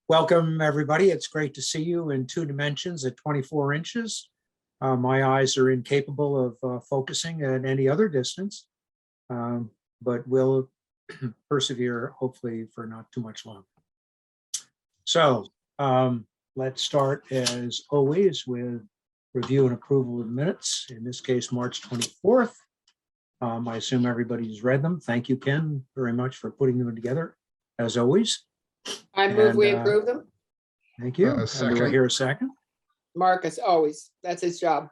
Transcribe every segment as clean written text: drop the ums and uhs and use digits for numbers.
Welcome, everybody. It's great to see you in two dimensions at 24 inches. My eyes are incapable of focusing at any other distance, but will persevere, hopefully, for not too much longer. So let's start, as always, with review and approval of minutes, in this case, March 24th. I assume everybody's read them. Thank you, Ken, very much for putting them together, as always. I move we approve them. Thank you. And do I hear a second? Marcus, always. That's his job.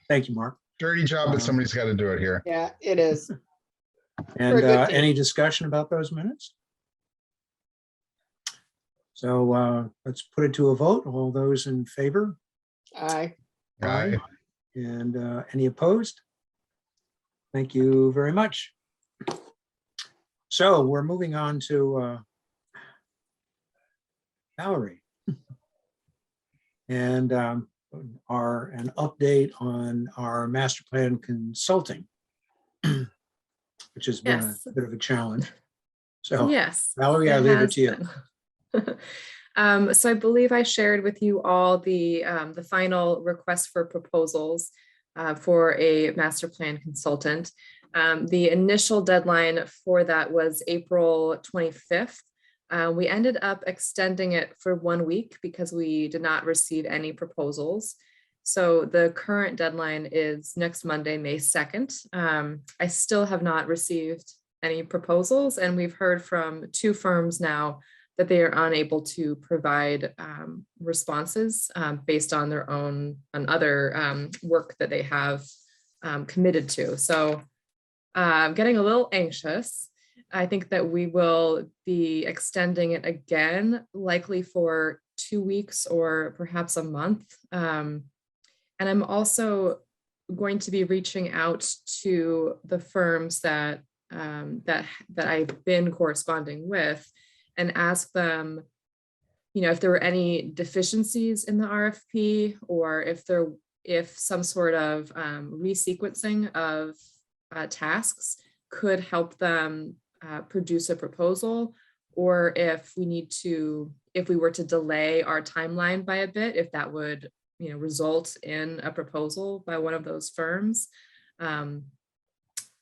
Thank you, Mark. Dirty job, but somebody's got to do it here. Yeah, it is. And any discussion about those minutes? So let's put it to a vote. All those in favor? Aye. Aye. And any opposed? Thank you very much. So we're moving on to Valerie. And an update on our master plan consulting, which has been a bit of a challenge. So yes, Valerie, I leave it to you. So I believe I shared with you all the final request for proposals for a master plan consultant. The initial deadline for that was April 25th. We ended up extending it for 1 week because we did not receive any proposals. So the current deadline is next Monday, May 2nd. I still have not received any proposals, and we've heard from 2 firms now that they are unable to provide responses based on their own and other work that they have committed to. So I'm getting a little anxious. I think that we will be extending it again, likely for 2 weeks or perhaps a month. And I'm also going to be reaching out to the firms that I've been corresponding with and ask them, if there were any deficiencies in the RFP, or if some sort of resequencing of tasks could help them produce a proposal, or if we were to delay our timeline by a bit, if that would result in a proposal by one of those firms. But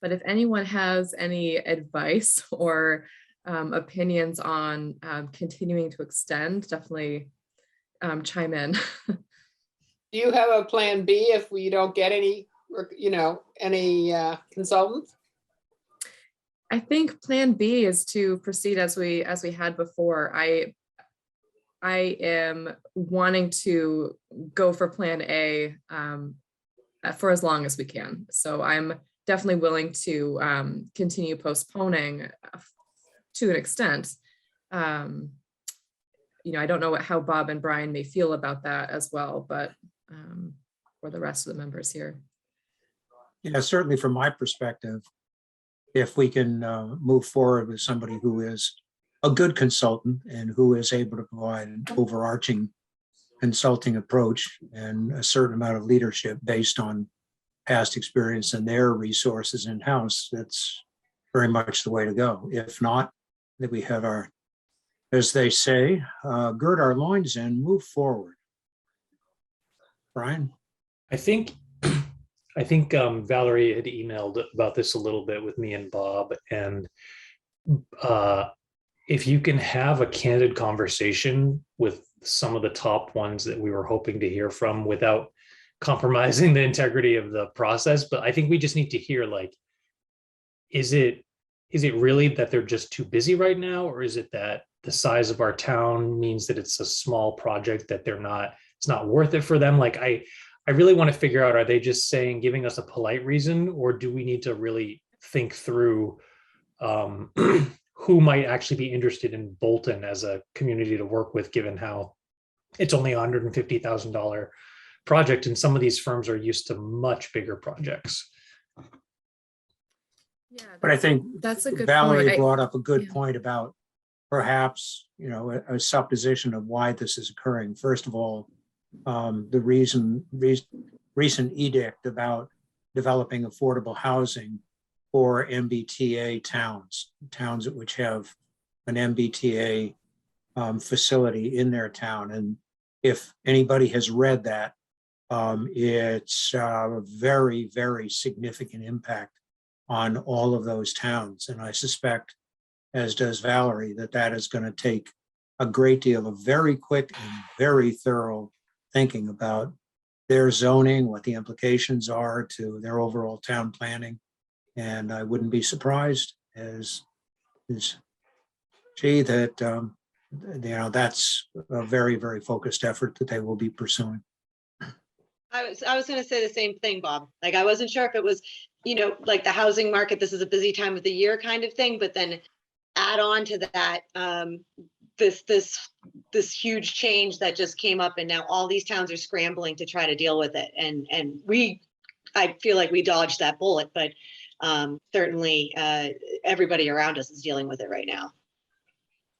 if anyone has any advice or opinions on continuing to extend, definitely chime in. Do you have a plan B if we don't get any consultants? I think plan B is to proceed as we had before. I am wanting to go for plan A for as long as we can. So I'm definitely willing to continue postponing to an extent. I don't know how Bob and Brian may feel about that as well, but for the rest of the members here. Yeah, certainly from my perspective, if we can move forward with somebody who is a good consultant and who is able to provide an overarching consulting approach and a certain amount of leadership based on past experience and their resources in-house, that's very much the way to go. If not, that we have our, as they say, gird our loins and move forward. Brian? I think Valerie had emailed about this a little bit with me and Bob, and if you can have a candid conversation with some of the top ones that we were hoping to hear from without compromising the integrity of the process. But I think we just need to hear, like, is it really that they're just too busy right now, or is it that the size of our town means that it's a small project that it's not worth it for them? Like, I really want to figure out, are they just giving us a polite reason, or do we need to really think through who might actually be interested in Bolton as a community to work with, given how it's only a $150,000 project, and some of these firms are used to much bigger projects. Yeah, But I think that's a good Valerie point. brought up a good point about perhaps, a supposition of why this is occurring. First of all, the recent edict about developing affordable housing for MBTA towns which have an MBTA facility in their town. And if anybody has read that, it's a very, very significant impact on all of those towns. And I suspect, as does Valerie, that that is going to take a great deal of very quick and very thorough thinking about their zoning, what the implications are to their overall town planning. And I wouldn't be surprised that that's a very, very focused effort that they will be pursuing. I was going to say the same thing, Bob. Like, I wasn't sure if it was, like the housing market, this is a busy time of the year kind of thing, but then add on to that, this huge change that just came up, and now all these towns are scrambling to try to deal with it. And I feel like we dodged that bullet, but certainly everybody around us is dealing with it right now.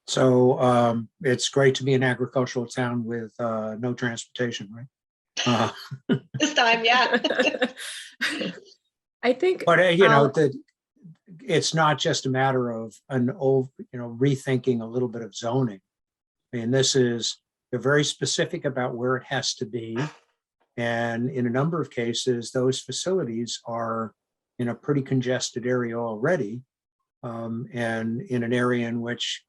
So it's great to be an agricultural town with no transportation, right? This time, yeah. I think. But I'll- it's not just a matter of rethinking a little bit of zoning. I mean, they're very specific about where it has to be. And in a number of cases, those facilities are in a pretty congested area already. And in an area in which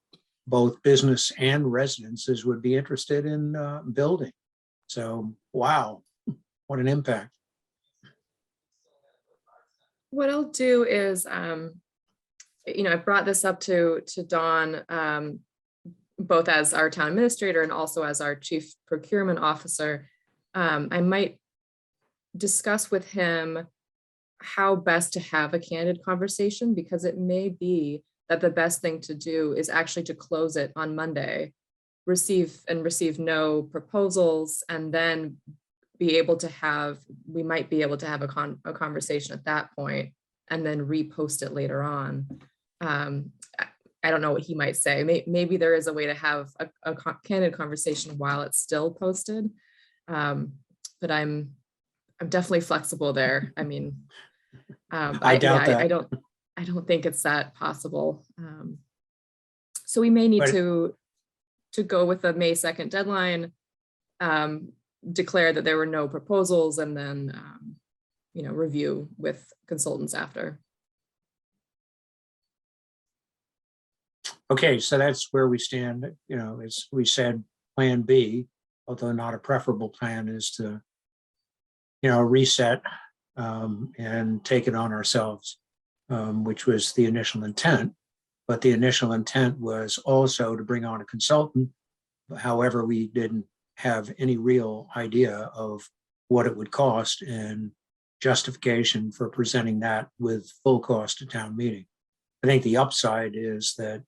both business and residences would be interested in building. So, wow, what an impact. What I'll do is, I brought this up to Dawn, both as our town administrator and also as our chief procurement officer. I might discuss with him how best to have a candid conversation, because it may be that the best thing to do is actually to close it on Monday, receive no proposals, and then we might be able to have a conversation at that point, and then repost it later on. I don't know what he might say. Maybe there is a way to have a candid conversation while it's still posted. But I'm definitely flexible there. I mean, I doubt that. I don't think it's that possible. So we may need to go with the May 2nd deadline, declare that there were no proposals, and then review with consultants after. Okay, so that's where we stand. As we said, Plan B, although not a preferable plan, is to reset and take it on ourselves, which was the initial intent. But the initial intent was also to bring on a consultant. However, we didn't have any real idea of what it would cost and justification for presenting that with full cost to town meeting. I think the upside is that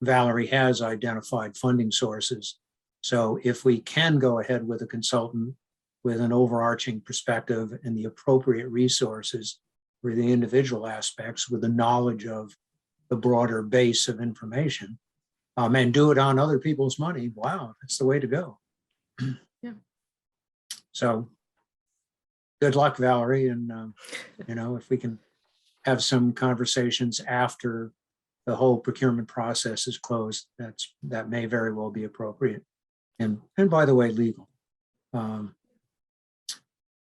Valerie has identified funding sources. So if we can go ahead with a consultant with an overarching perspective and the appropriate resources for the individual aspects with the knowledge of the broader base of information, and do it on other people's money, wow, that's the way to go. Yeah. So good luck, Valerie. And, if we can have some conversations after the whole procurement process is closed, that may very well be appropriate. And by the way, legal.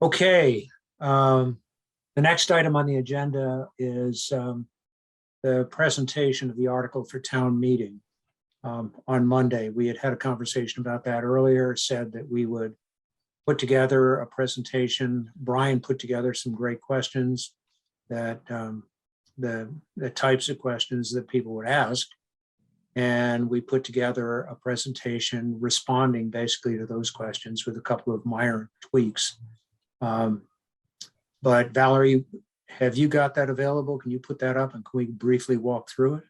Okay. The next item on the agenda is the presentation of the article for town meeting on Monday. We had a conversation about that earlier, said that we would put together a presentation. Brian put together some great questions that the types of questions that people would ask. And we put together a presentation responding basically to those questions with a couple of minor tweaks. But Valerie, have you got that available? Can you put that up and can we briefly walk through it?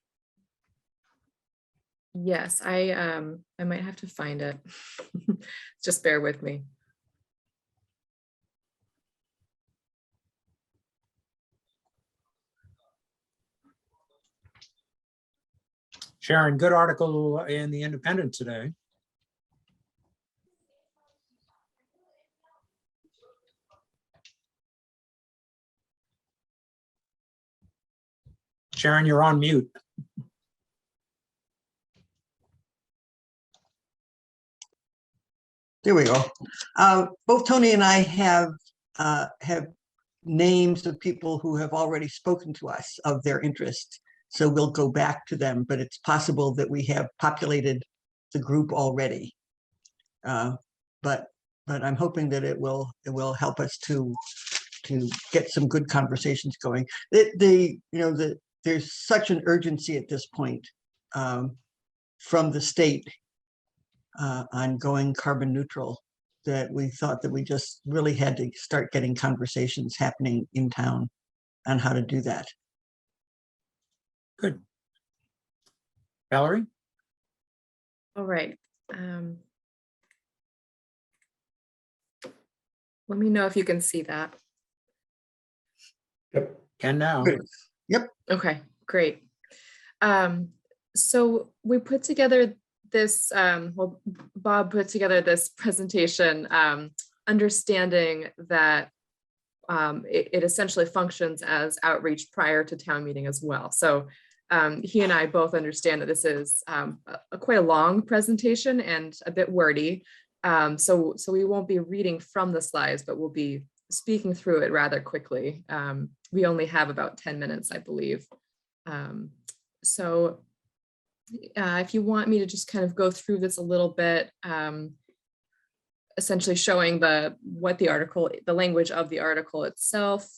Yes, I might have to find it. Just bear with me. Sharon, good article in the Independent today. Sharon, you're on mute. There we go. Both Tony and I have names of people who have already spoken to us of their interest. So we'll go back to them, but it's possible that we have populated the group already. But I'm hoping that it will help us to get some good conversations going. There's such an urgency at this point from the state on going carbon neutral that we thought that we just really had to start getting conversations happening in town on how to do that. Good. Valerie? All right. Let me know if you can see that. Yep. Can now. Good. Okay, great. So we put together this, well, Bob put together this presentation, understanding that it essentially functions as outreach prior to town meeting as well. So he and I both understand that this is quite a long presentation and a bit wordy. So we won't be reading from the slides, but we'll be speaking through it rather quickly. We only have about 10 minutes, I believe. So if you want me to just kind of go through this a little bit, essentially showing what the article, the language of the article itself,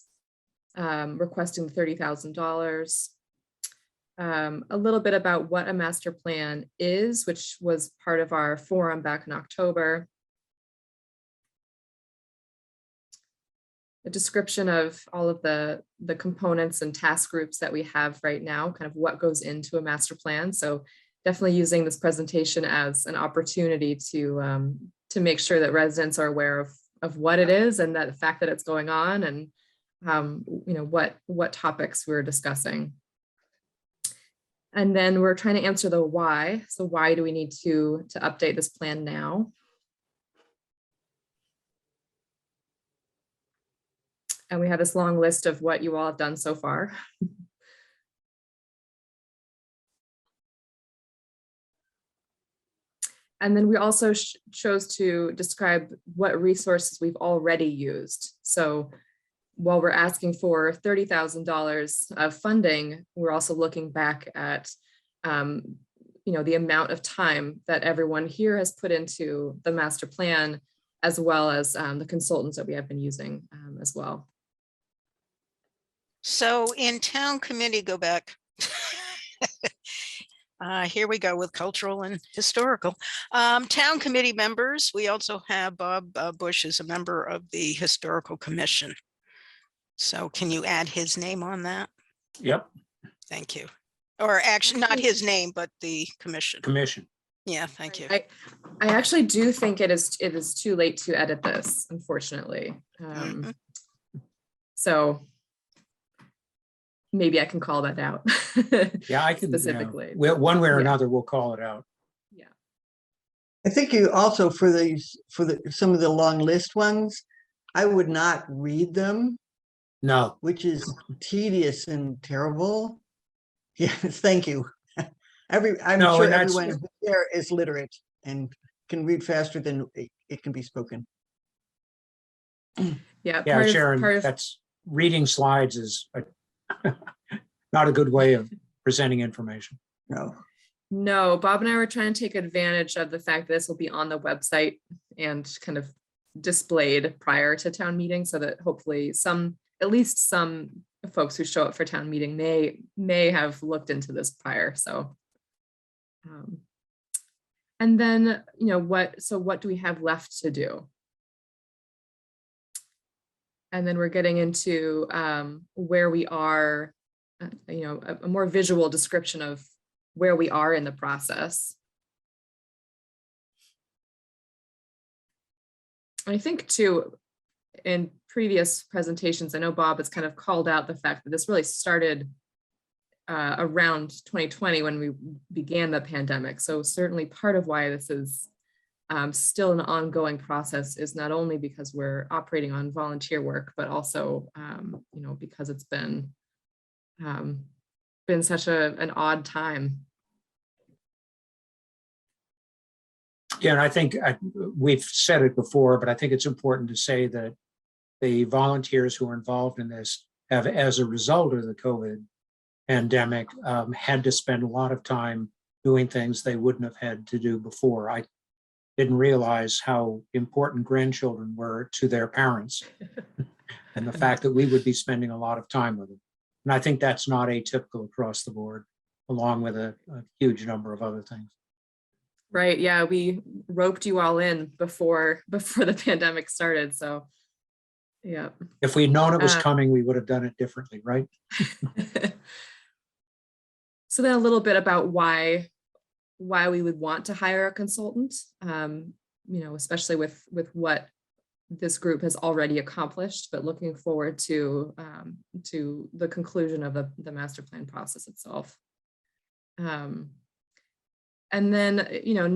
requesting $30,000, a little bit about what a master plan is, which was part of our forum back in October. A description of all of the components and task groups that we have right now, kind of what goes into a master plan. So definitely using this presentation as an opportunity to make sure that residents are aware of what it is and that the fact that it's going on and what topics we're discussing. And then we're trying to answer the why. So why do we need to update this plan now? And we have this long list of what you all have done so far. And then we also chose to describe what resources we've already used. So while we're asking for $30,000 of funding, we're also looking back at the amount of time that everyone here has put into the master plan, as well as the consultants that we have been using as well. So in town committee, go back. Here we go with cultural and historical. Town committee members, we also have Bob Bush as a member of the Historical Commission. So can you add his name on that? Yep. Thank you. Or actually not his name, but the commission. Commission. Yeah, thank you. I actually do think it is too late to edit this, unfortunately. So maybe I can call that out. Yeah, I can. Specifically. One way or Yeah. another, we'll call it out. Yeah. I think you also for some of the long list ones, I would not read them, No, which is tedious and terrible. Yes, thank you. I'm No, sure and that's- everyone there is literate and can read faster than it can be spoken. Yeah. yeah, Sharon, that's reading slides is not a good way of presenting information. No, Bob and I were trying to take advantage of the fact that this will be on the website and kind of displayed prior to town meeting, so that hopefully at least some folks who show up for town meeting may have looked into this prior. So, and then, what do we have left to do? And then we're getting into where we are, a more visual description of where we are in the process. I think too, in previous presentations, I know Bob has kind of called out the fact that this really started around 2020 when we began the pandemic. So certainly part of why this is still an ongoing process is not only because we're operating on volunteer work, but also, because it's been such an odd time. Yeah, and I think we've said it before, but I think it's important to say that the volunteers who are involved in this have, as a result of the COVID pandemic, had to spend a lot of time doing things they wouldn't have had to do before. I didn't realize how important grandchildren were to their parents and the fact that we would be spending a lot of time with them. And I think that's not atypical across the board, along with a huge number of other things. Right, yeah, we roped you all in before the pandemic started, so, yeah. If we'd known it was Uh, coming, we would have done it differently, right? So then a little bit about why we would want to hire a consultant, especially with what this group has already accomplished, but looking forward to the conclusion of the master plan process itself. And then,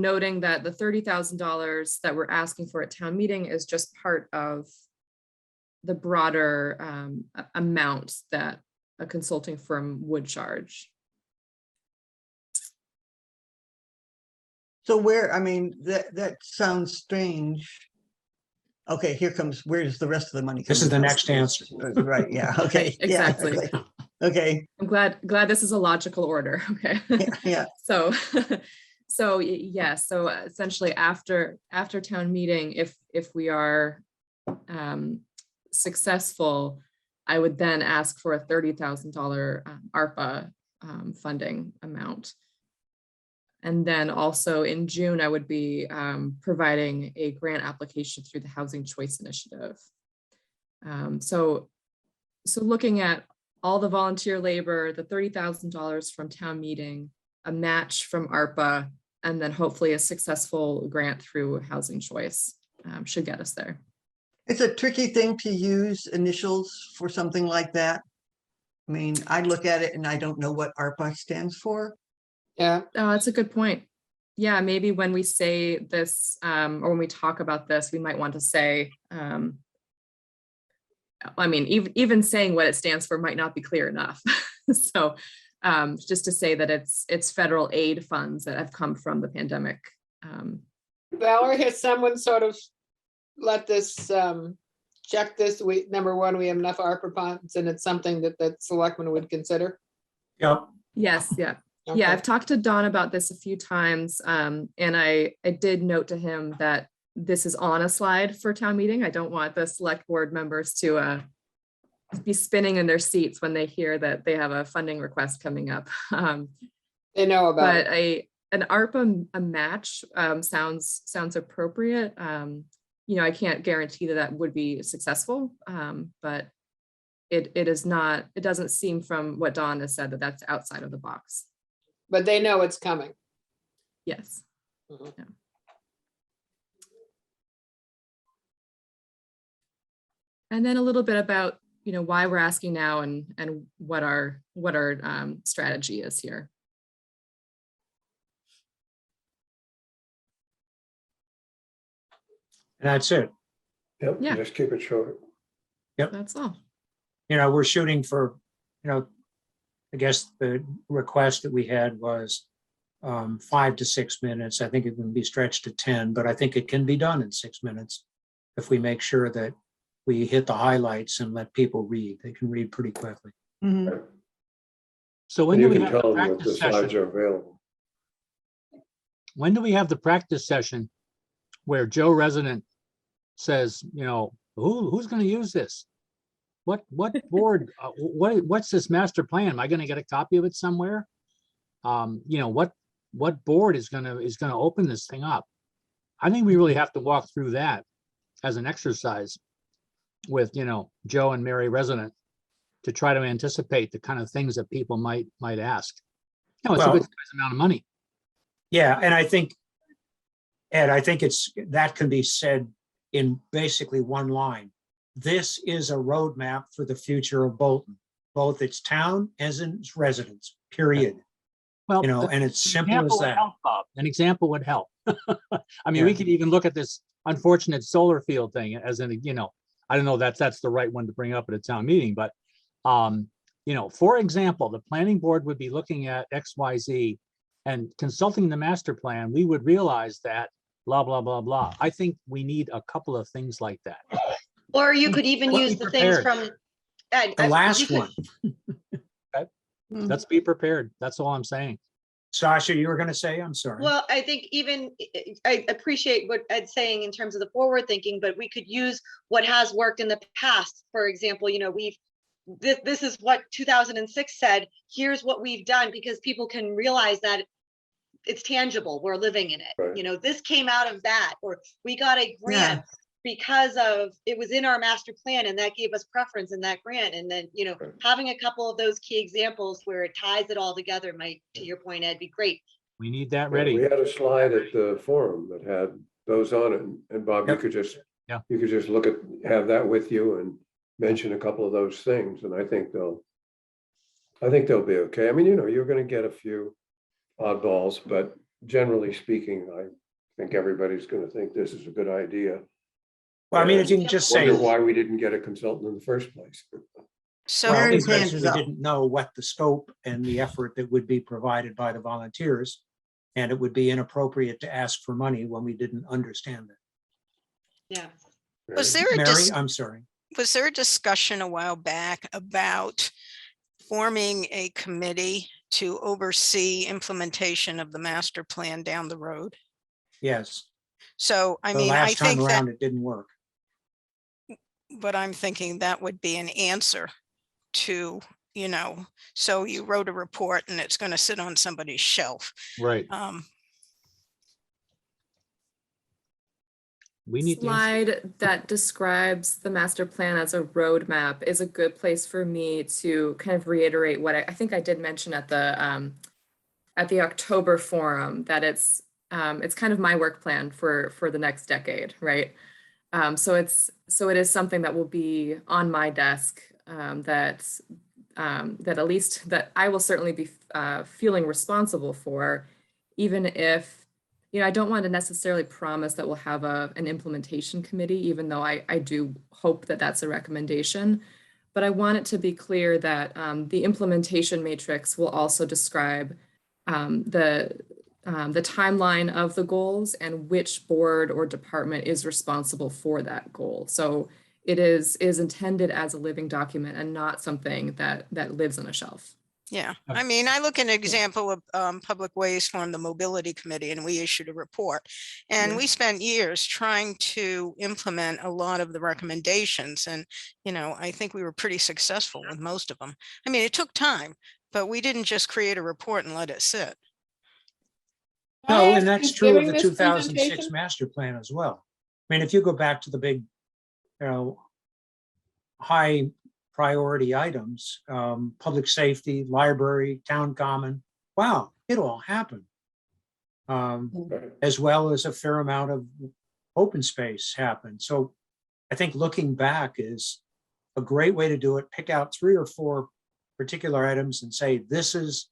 noting that the $30,000 that we're asking for at town meeting is just part of the broader amount that a consulting firm would charge. So that sounds strange. Okay, where's the rest of the money? This is coming the from? next answer. Right, yeah, okay. yeah, Exactly. Okay, I'm glad this is a logical order. Okay. yeah. So, so essentially after town meeting, if we are successful, I would then ask for a $30,000 ARPA funding amount. And then also in June, I would be providing a grant application through the Housing Choice Initiative. So looking at all the volunteer labor, the $30,000 from town meeting, a match from ARPA, and then hopefully a successful grant through Housing Choice should get us there. It's a tricky thing to use initials for something like that. I mean, I look at it and I don't know what ARPA stands for. Yeah, Oh, that's a good point. Yeah, maybe when we say this, or when we talk about this, we might want to say, even saying what it stands for might not be clear enough. So just to say that it's federal aid funds that have come from the pandemic. Valerie, has someone sort of let this, check this? Number one, we have enough ARPA funds, and it's something that selectmen would consider. Yep. Yes, yeah. Okay. Yeah, I've talked to Don about this a few times, and I did note to him that this is on a slide for town meeting. I don't want the select board members to be spinning in their seats when they hear that they have a funding request coming up. They know about But it. an ARPA match sounds appropriate. I can't guarantee that would be successful, but it doesn't seem from what Don has said that that's outside of the box. But they know it's coming. Yes. Mhm. Yeah. And then a little bit about, why we're asking now and what our strategy is here. And that's it. Yep, Yeah. just keep it short. That's all. We're shooting for, I guess the request that we had was 5 to 6 minutes. I think it can be stretched to 10, but I think it can be done in 6 minutes if we make sure that we hit the highlights and let people read. They can read pretty quickly. Mhm. So when And do you we can have the tell them that the practice slides session? are available. When do we have the practice session where Joe resident says, who's going to use this? What board, what's this master plan? Am I going to get a copy of it somewhere? What board is going to open this thing up? I think we really have to walk through that as an exercise with, Joe and Mary resident to try to anticipate the kind of things that people might ask. It's a Well- good size amount of money. Yeah, and I think, Ed, that can be said in basically one line. This is a roadmap for the future of Bolton, both its town as its residents, period. Well, And it's simple as example would that. help, Bob. An example would help. I mean, we Yeah. could even look at this unfortunate solar field thing as I don't know that that's the right one to bring up at a town meeting, but for example, the planning board would be looking at XYZ and consulting the master plan. We would realize that blah, blah, blah, blah. I think we need a couple of things like that. Or you could even Let's use be the things prepared. from. The last one. Let's be prepared. That's all I'm saying. Sasha, you were going to say, I'm sorry. Well, I think even, I appreciate what Ed's saying in terms of the forward thinking, but we could use what has worked in the past. For example, this is what 2006 said, here's what we've done, because people can realize that it's tangible, we're living in it. Right. This came out of that, or we got a grant because of, it was in our master plan and that gave us preference in that grant. And then, Right. having a couple of those key examples where it ties it all together might, to your point, Ed, be great. We need that Yeah, ready. we had a slide at the forum that had those on it, and Bob, you Yep. could just, Yeah. you could just have that with you and mention a couple of those things, and I think they'll be okay. I mean, you're gonna get a few oddballs, but generally speaking, I think everybody's gonna think this is a good idea. Well, I mean, if you can just say, Wonder why we didn't get a consultant in the first place. So, well, Mary's because hand we is up. didn't know what the scope and the effort that would be provided by the volunteers. And it would be inappropriate to ask for money when we didn't understand it. Yeah. was Right? there a Mary, I'm sorry. was there a discussion a while back about forming a committee to oversee implementation of the master plan down the road? Yes. So, I The mean, I last time think that, around, it didn't work. but I'm thinking that would be an answer to, so you wrote a report and it's going to sit on somebody's shelf. Right. We need to. Slide that describes the master plan as a roadmap is a good place for me to kind of reiterate what I think I did mention at the October forum, that it's kind of my work plan for the next decade, right? So it is something that will be on my desk, that at least that I will certainly be feeling responsible for, even if, I don't want to necessarily promise that we'll have an implementation committee, even though I do hope that that's a recommendation. But I want it to be clear that the implementation matrix will also describe the timeline of the goals and which board or department is responsible for that goal. So it is intended as a living document and not something that lives on a shelf. Yeah, I mean, I look at an example of Public Ways formed the Mobility Committee and we issued a report. And we spent years trying to implement a lot of the recommendations. And, I think we were pretty successful with most of them. I mean, it took time, but we didn't just create a report and let it sit. No, Can I ask and that's who's true of giving the this 2006 presentation? master plan as well. I mean, if you go back to the big, high priority items, public safety, library, town common, wow, it all happened. Right. As well as a fair amount of open space happened. So I think looking back is a great way to do it. Pick out 3 or 4 particular items and say, this is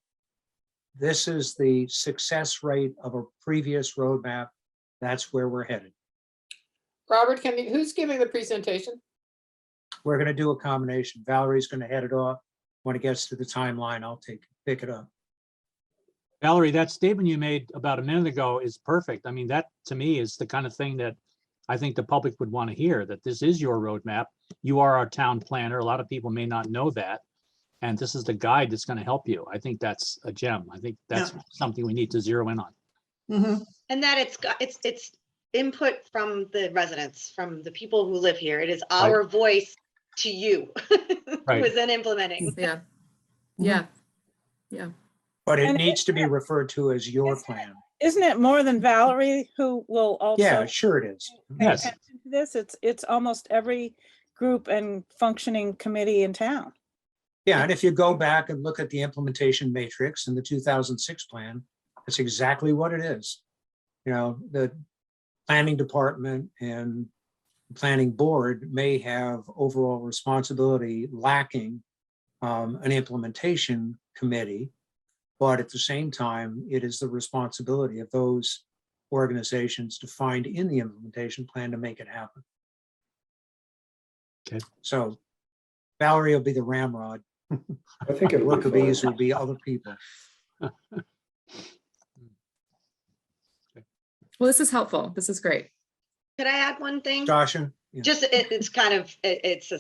the success rate of a previous roadmap. That's where we're headed. Robert, who's giving the presentation? We're going to do a combination. Valerie's going to head it off. When it gets to the timeline, I'll pick it up. Valerie, that statement you made about a minute ago is perfect. I mean, that to me is the kind of thing that I think the public would want to hear, that this is your roadmap. You are our town planner. A lot of people may not know that. And this is the guide that's going to help you. I think that's a gem. I think that's something we need to zero in on. Mhm. And that it's input from the residents, from the people who live here. It is our voice to you Right. who is then implementing. Yeah. Mhm. Yeah. But it And needs to be referred to as your Isn't it- plan. Isn't it more than Valerie who will also? Yeah, sure it is. pay Yes. attention to this? It's almost every group and functioning committee in town. Yeah, and if you go back and look at the implementation matrix in the 2006 plan, that's exactly what it is. The planning department and planning board may have overall responsibility lacking an implementation committee, but at the same time, it is the responsibility of those organizations defined in the implementation plan to make it happen. Okay. So Valerie will be the ramrod. I think it'll be Workabees fine. will be other people. Well, this is helpful. This is great. Could I add one thing? Joshua? Yeah. Just, it's kind of, it's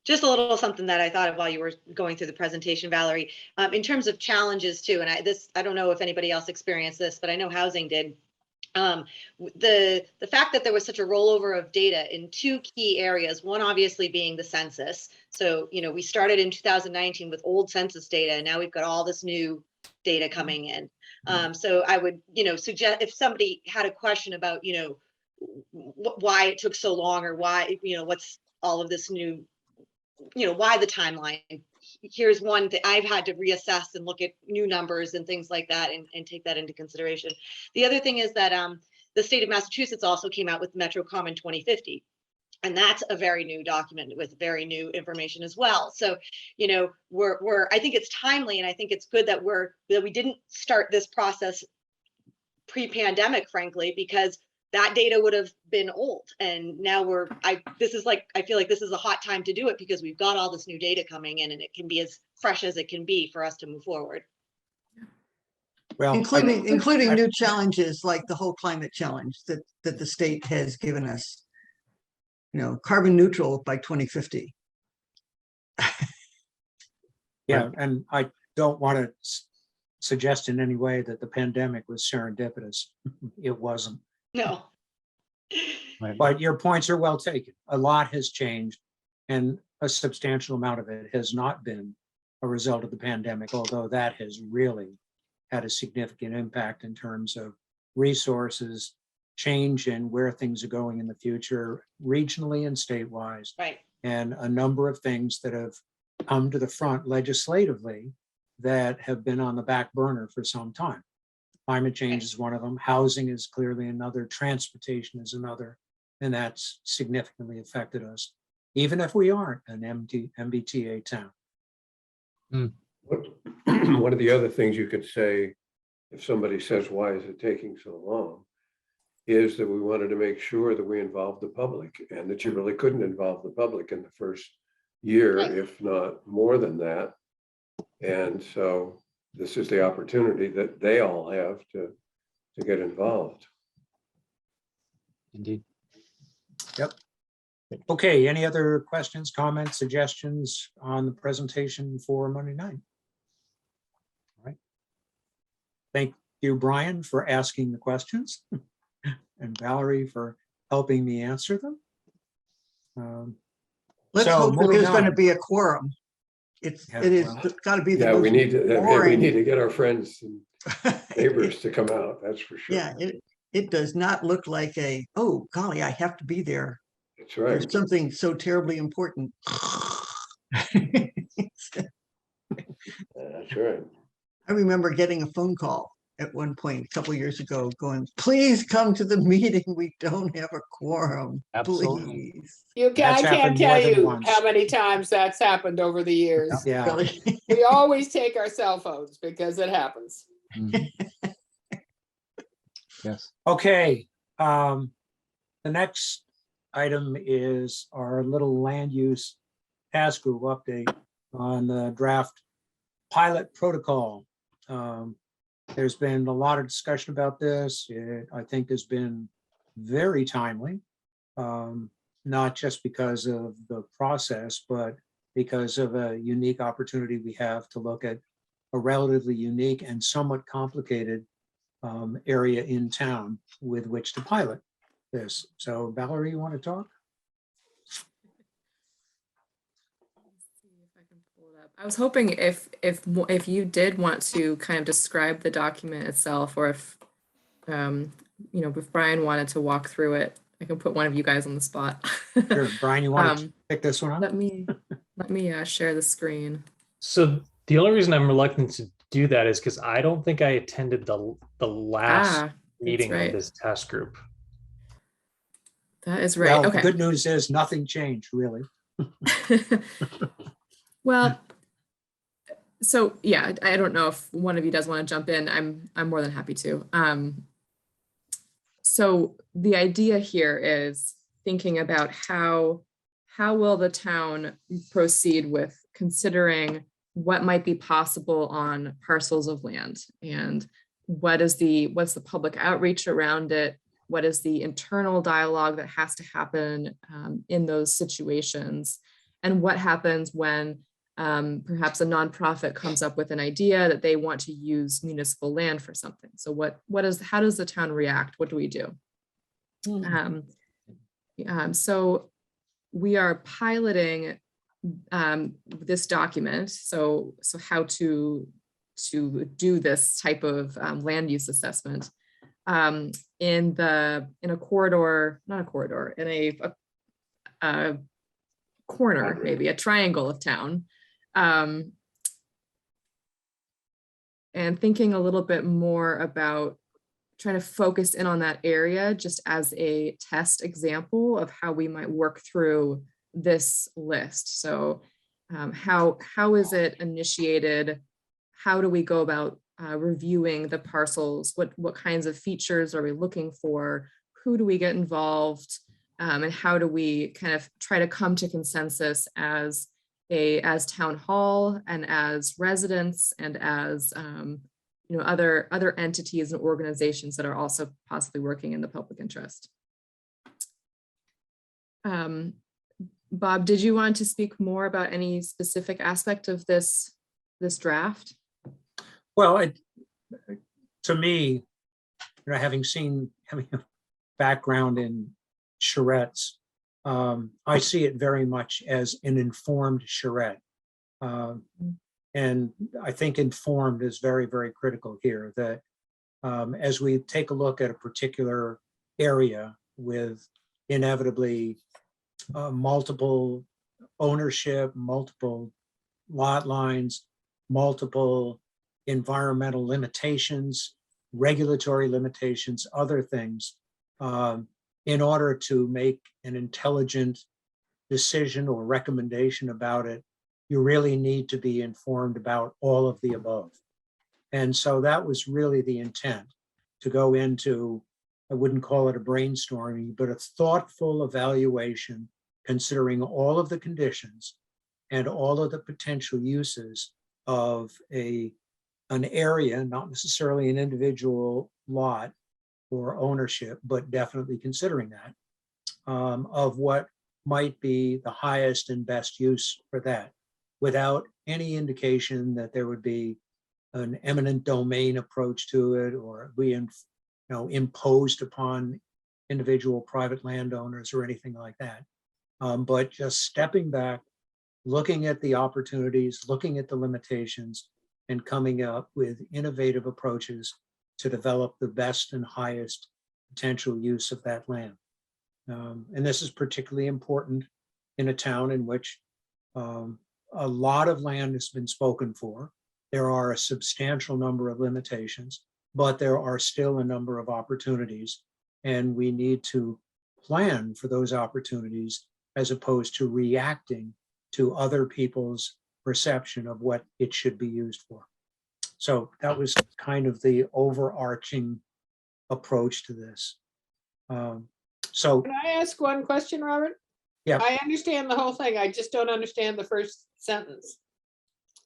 just a little something that I thought of while you were going through the presentation, Valerie, in terms of challenges too. And I don't know if anybody else experienced this, but I know housing did. The fact that there was such a rollover of data in two key areas, one obviously being the census. So, we started in 2019 with old census data, and now we've got all this new data coming in. So I would, suggest if somebody had a question about, why it took so long, or why, what's all of this new, why the timeline. Here's one that I've had to reassess and look at new numbers and things like that and take that into consideration. The other thing is that the state of Massachusetts also came out with Metro Common 2050. And that's a very new document with very new information as well. So, I think it's timely, and I think it's good that we didn't start this process pre-pandemic, frankly, because that data would have been old. And now I feel like this is a hot time to do it because we've got all this new data coming in, and it can be as fresh as it can be for us to move forward. Well, including new challenges like the whole climate challenge that the state has given us. Carbon neutral by 2050. Yeah, and I don't want to suggest in any way that the pandemic was serendipitous. It wasn't. No. But your points are well taken. A lot has changed, and a substantial amount of it has not been a result of the pandemic, although that has really had a significant impact in terms of resources, change in where things are going in the future, regionally and statewide, Right. and a number of things that have come to the front legislatively that have been on the back burner for some time. Climate change is one of them. Housing is clearly another. Transportation is another. And that's significantly affected us, even if we aren't an MBTA town. One of the other things you could say, if somebody says, why is it taking so long, is that we wanted to make sure that we involved the public, and that you really couldn't involve the public in the first year, Right. if not more than that. And so this is the opportunity that they all have to get involved. Indeed. Okay, any other questions, comments, suggestions on the presentation for Monday night? All right. Thank you, Brian, for asking the questions, and Valerie for helping me answer them. Let's So, hope that moving there's going to on. be a quorum. It Yeah, is well. got to be the Yeah, we most need to boring. get our friends and neighbors to come out, that's for sure. Yeah, it does not look like oh golly, I have to be there. That's There's right. something so terribly important. That's right. I remember getting a phone call at one point a couple years ago going, please come to the meeting. We don't have a quorum, Absolutely. please. I That's can't happened tell more than you once. how many times that's happened over the years. Yeah, Really? We always take our cell phones because it happens. Mhm. Yes. okay. The next item is our little land use task group update on the draft pilot protocol. There's been a lot of discussion about this. It, I think, has been very timely, not just because of the process, but because of a unique opportunity we have to look at a relatively unique and somewhat complicated area in town with which to pilot this. So Valerie, you want to talk? I was hoping if you did want to kind of describe the document itself, or if if Brian wanted to walk through it, I can put one of you guys on the spot. Sure, Brian, you want to pick this one up? Let me share the screen. So the only reason I'm reluctant to do that is because I don't think I attended the last meeting right. of this task group. That is right. Well, Okay. the good news is nothing changed, really. Well, so yeah, I don't know if one of you does want to jump in. I'm more than happy to. So the idea here is thinking about how will the town proceed with considering what might be possible on parcels of land. And what's the public outreach around it? What is the internal dialogue that has to happen in those situations? And what happens when perhaps a nonprofit comes up with an idea that they want to use municipal land for something? So how does the town react? What do we do? So we are piloting this document. So how to do this type of land use assessment in a corridor, not a corridor, in a corner, maybe a triangle of town. And thinking a little bit more about trying to focus in on that area just as a test example of how we might work through this list. So how is it initiated? How do we go about reviewing the parcels? What kinds of features are we looking for? Who do we get involved? And how do we kind of try to come to consensus as town hall and as residents and as other entities and organizations that are also possibly working in the public interest. Bob, did you want to speak more about any specific aspect of this draft? Well, to me, having a background in charrettes, I see it very much as an informed charrette. And I think informed is very, very critical here, that as we take a look at a particular area with inevitably multiple ownership, multiple lot lines, multiple environmental limitations, regulatory limitations, other things, in order to make an intelligent decision or recommendation about it, you really need to be informed about all of the above. And so that was really the intent, to go into, I wouldn't call it a brainstorming, but a thoughtful evaluation, considering all of the conditions and all of the potential uses of an area, not necessarily an individual lot or ownership, but definitely considering that, of what might be the highest and best use for that, without any indication that there would be an eminent domain approach to it, or be imposed upon individual private landowners or anything like that. But just stepping back, looking at the opportunities, looking at the limitations, and coming up with innovative approaches to develop the best and highest potential use of that land. And this is particularly important in a town in which a lot of land has been spoken for. There are a substantial number of limitations, but there are still a number of opportunities, and we need to plan for those opportunities as opposed to reacting to other people's perception of what it should be used for. So that was kind of the overarching approach to this. So Can I ask one question, Robert? Yeah. I understand the whole thing. I just don't understand the first sentence.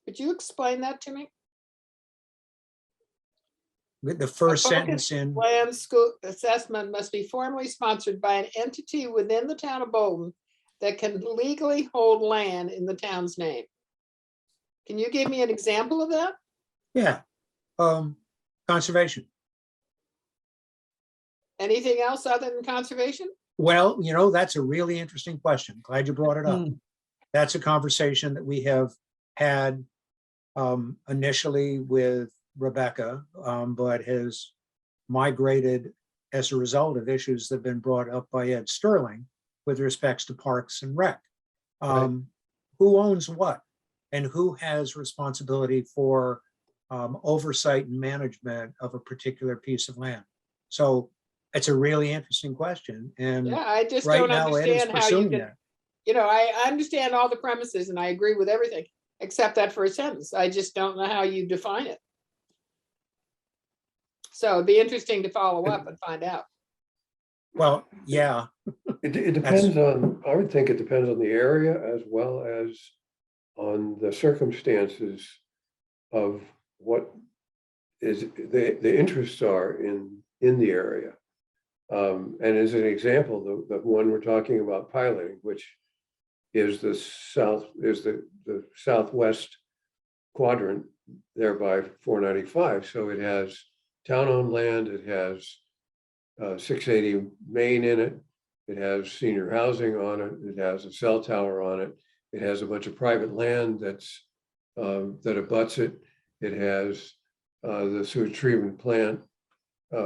Could you explain that to me? with the first A focus sentence in, Land school assessment must be formally sponsored by an entity within the town of Bolton that can legally hold land in the town's name. Can you give me an example of that? yeah, conservation. Anything else other than conservation? Well, that's a really interesting question. Glad you brought it up. That's a conversation that we have had initially with Rebecca, but has migrated as a result of issues that have been brought up by Ed Sterling with respects to Parks and Rec. Who owns what, and who has responsibility for oversight and management of a particular piece of land? So it's a really interesting question, and Yeah, I just right don't now Ed is understand how you pursuing can, that. I understand all the premises and I agree with everything, except that first sentence. I just don't know how you define it. So it'd be interesting to follow up and find out. Well, yeah, It depends on, I would think it depends on the area as well as on the circumstances of what is the interests are in the area. And as an example, the one we're talking about piloting, which is the southwest quadrant there by 495. So it has town-owned land, it has 680 Main in it, it has senior housing on it, it has a cell tower on it, it has a bunch of private land that's that abuts it, it has the sewage treatment plant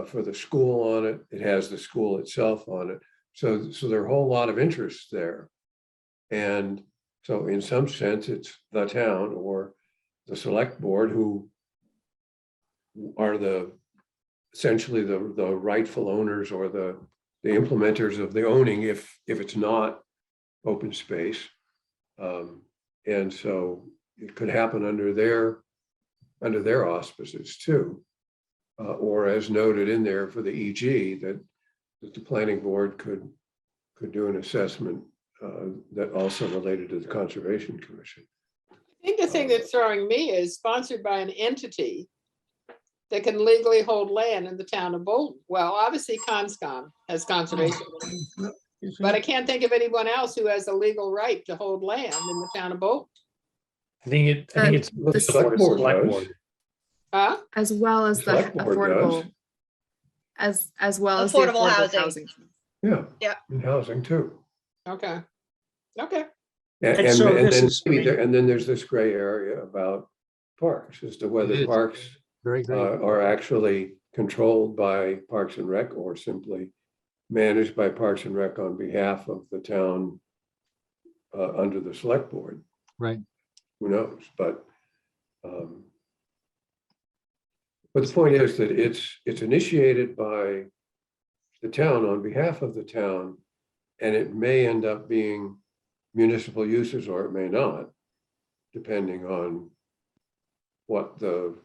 for the school on it, it has the school itself on it. So there are a whole lot of interests there. And so in some sense, it's the town or the select board who are essentially the rightful owners or the implementers of the owning if it's not open space. And so it could happen under their auspices too. Or as noted in there for the EG, that the planning board could do an assessment that also related to the Conservation Commission. I think the thing that's throwing me is sponsored by an entity that can legally hold land in the town of Bolton. Well, obviously Conscom has conservation, but I can't think of anyone else who has a legal right to hold land in the town of Bolton. I think it's The select board select does. board. Huh? as well as the Select board affordable, as well as the Affordable affordable housing. housing. Yeah. And housing too. Okay. Okay. And so this then is- maybe and then there's this gray area about parks as to It whether is. parks Very great. are actually controlled by Parks and Rec or simply managed by Parks and Rec on behalf of the town under the select board. Right. Who knows? But the point is that it's initiated by the town on behalf of the town, and it may end up being municipal uses or it may not, depending on what on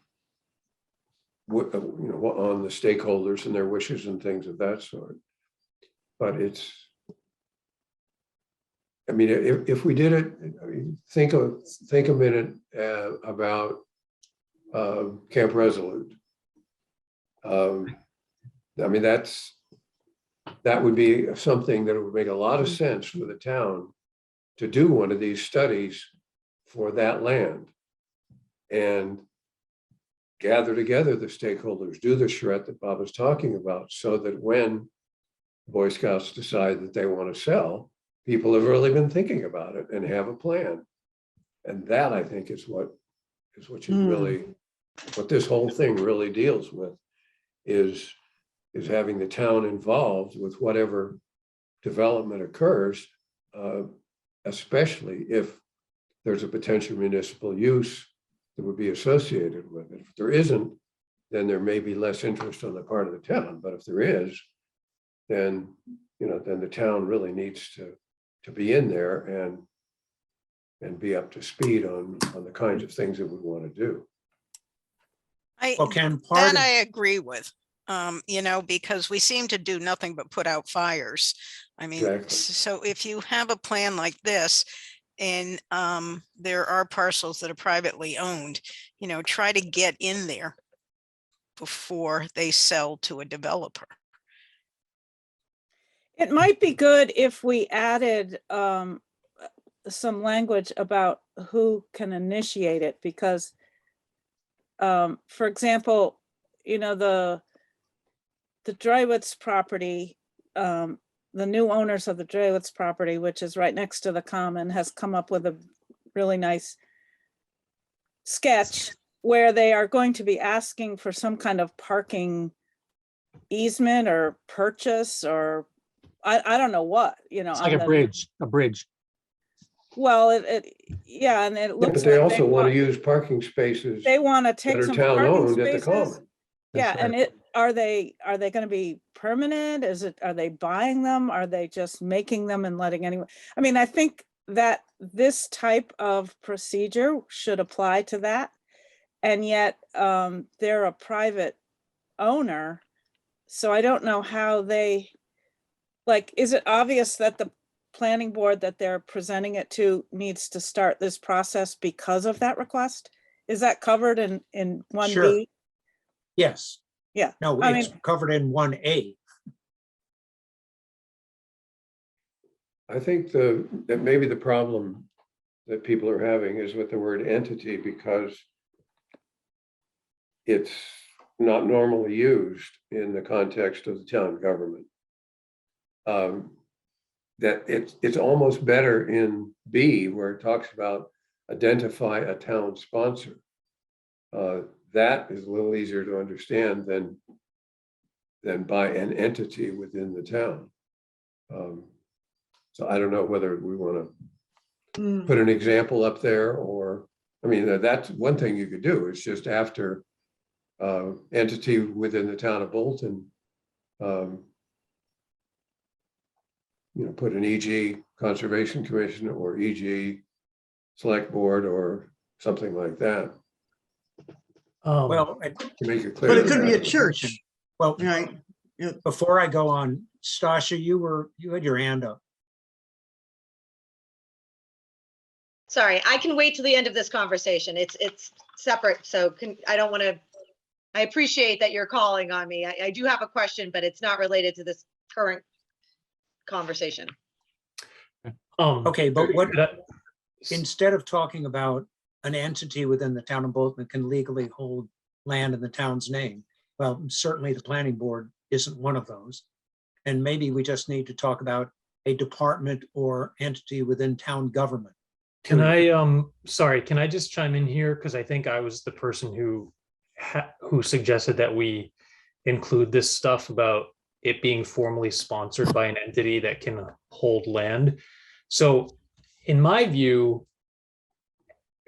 the stakeholders and their wishes and things of that sort. But I mean, if we did it, I mean, think a minute about Camp Resolute. I mean, that would be something that would make a lot of sense for the town to do one of these studies for that land and gather together the stakeholders, do the charrette that Bob was talking about, so that when Boy Scouts decide that they want to sell, people have really been thinking about it and have a plan. And that, I think, is what you really, what this whole thing really deals with is having the town involved with whatever development occurs, especially if there's a potential municipal use that would be associated with it. If there isn't, then there may be less interest on the part of the town. But if there is, then the town really needs to be in there and be up to speed on the kinds of things that we want to do. Well, Ken, part That of, I agree with, because we seem to do nothing but put out fires. I mean, Exactly. so if you have a plan like this and there are parcels that are privately owned, try to get in there before they sell to a developer. It might be good if we added some language about who can initiate it, because for example, the Drywitz property, the new owners of the Drewitz property, which is right next to the common, has come up with a really nice sketch where they are going to be asking for some kind of parking easement or purchase, or I don't know what, It's like a bridge. Well, yeah, and it Yeah, looks but they like also want to use parking spaces they want to that take are some town parking owned at the spaces. common. Yeah, That's and right. are they going to be permanent? Are they buying them? Are they just making them and letting anyone? I mean, I think that this type of procedure should apply to that. And yet they're a private owner. So I don't know how they, is it obvious that the planning board that they're presenting it to needs to start this process because of that request? Is that covered in 1B? Sure. Yes. Yeah, No, I it's mean- covered in 1A. I think that maybe the problem that people are having is with the word entity because it's not normally used in the context of the town government. That it's almost better in B where it talks about identify a town sponsor. That is a little easier to understand than by an entity within the town. So I don't know whether we want to put an example up there or, I mean, that's one thing you could do. It's just after entity within the town of Bolton, put an EG Conservation Commission or EG Select Board or something like that Well, to make it clear. But it could be a that- church, well, right? before I go on, Stasha, you had your hand up. Sorry, I can wait till the end of this conversation. It's separate, so I don't want to, I appreciate that you're calling on me. I do have a question, but it's not related to this current conversation. Okay, but what, could I- instead of talking about an entity within the town of Bolton that can legally hold land in the town's name, well, certainly the planning board isn't one of those. And maybe we just need to talk about a department or entity within town government. Can I, sorry, can I just chime in here? Because I think I was the person who suggested that we include this stuff about it being formally sponsored by an entity that can hold land. So in my view,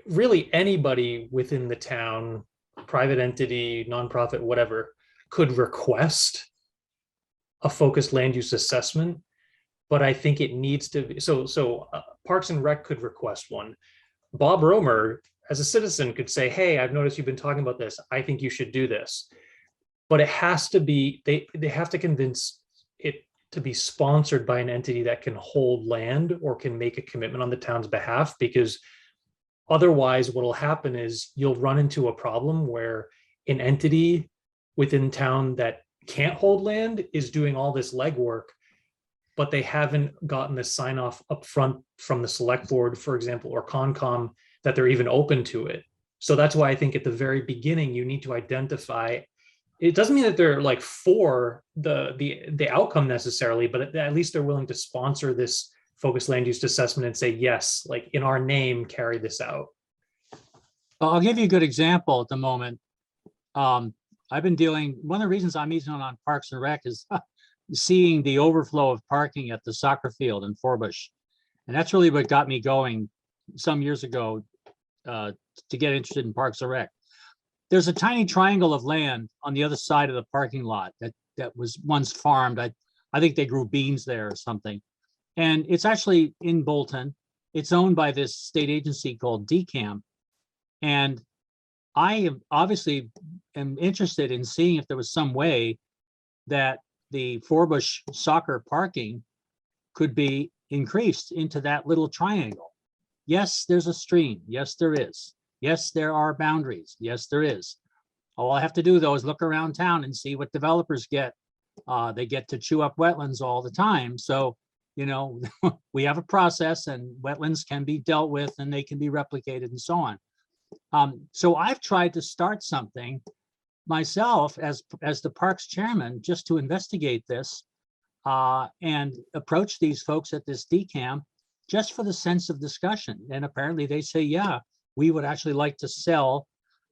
really anybody within the town, private entity, nonprofit, whatever, could request a focused land use assessment. But I think it needs to be, so Parks and Rec could request one. Bob Romer, as a citizen, could say, hey, I've noticed you've been talking about this. I think you should do this. But it has to be, they have to convince it to be sponsored by an entity that can hold land or can make a commitment on the town's behalf, because otherwise what will happen is you'll run into a problem where an entity within town that can't hold land is doing all this legwork, but they haven't gotten the sign off up front from the select board, for example, or Concom, that they're even open to it. So that's why I think at the very beginning, you need to identify, it doesn't mean that they're like for the outcome necessarily, but at least they're willing to sponsor this focused land use assessment and say, yes, like in our name, carry this out. I'll give you a good example at the moment. I've been dealing, one of the reasons I'm easing on Parks and Rec is seeing the overflow of parking at the soccer field in Forbush. And that's really what got me going some years ago to get interested in Parks and Rec. There's a tiny triangle of land on the other side of the parking lot that was once farmed. I think they grew beans there or something. And it's actually in Bolton. It's owned by this state agency called DCAM. And I obviously am interested in seeing if there was some way that the Forbush soccer parking could be increased into that little triangle. Yes, there's a stream. Yes, there is. Yes, there are boundaries. Yes, there is. All I have to do though is look around town and see what developers get. They get to chew up wetlands all the time. So, we have a process and wetlands can be dealt with and they can be replicated and so on. So I've tried to start something myself as the parks chairman, just to investigate this and approach these folks at this DCAM just for the sense of discussion. And apparently they say, yeah, we would actually like to sell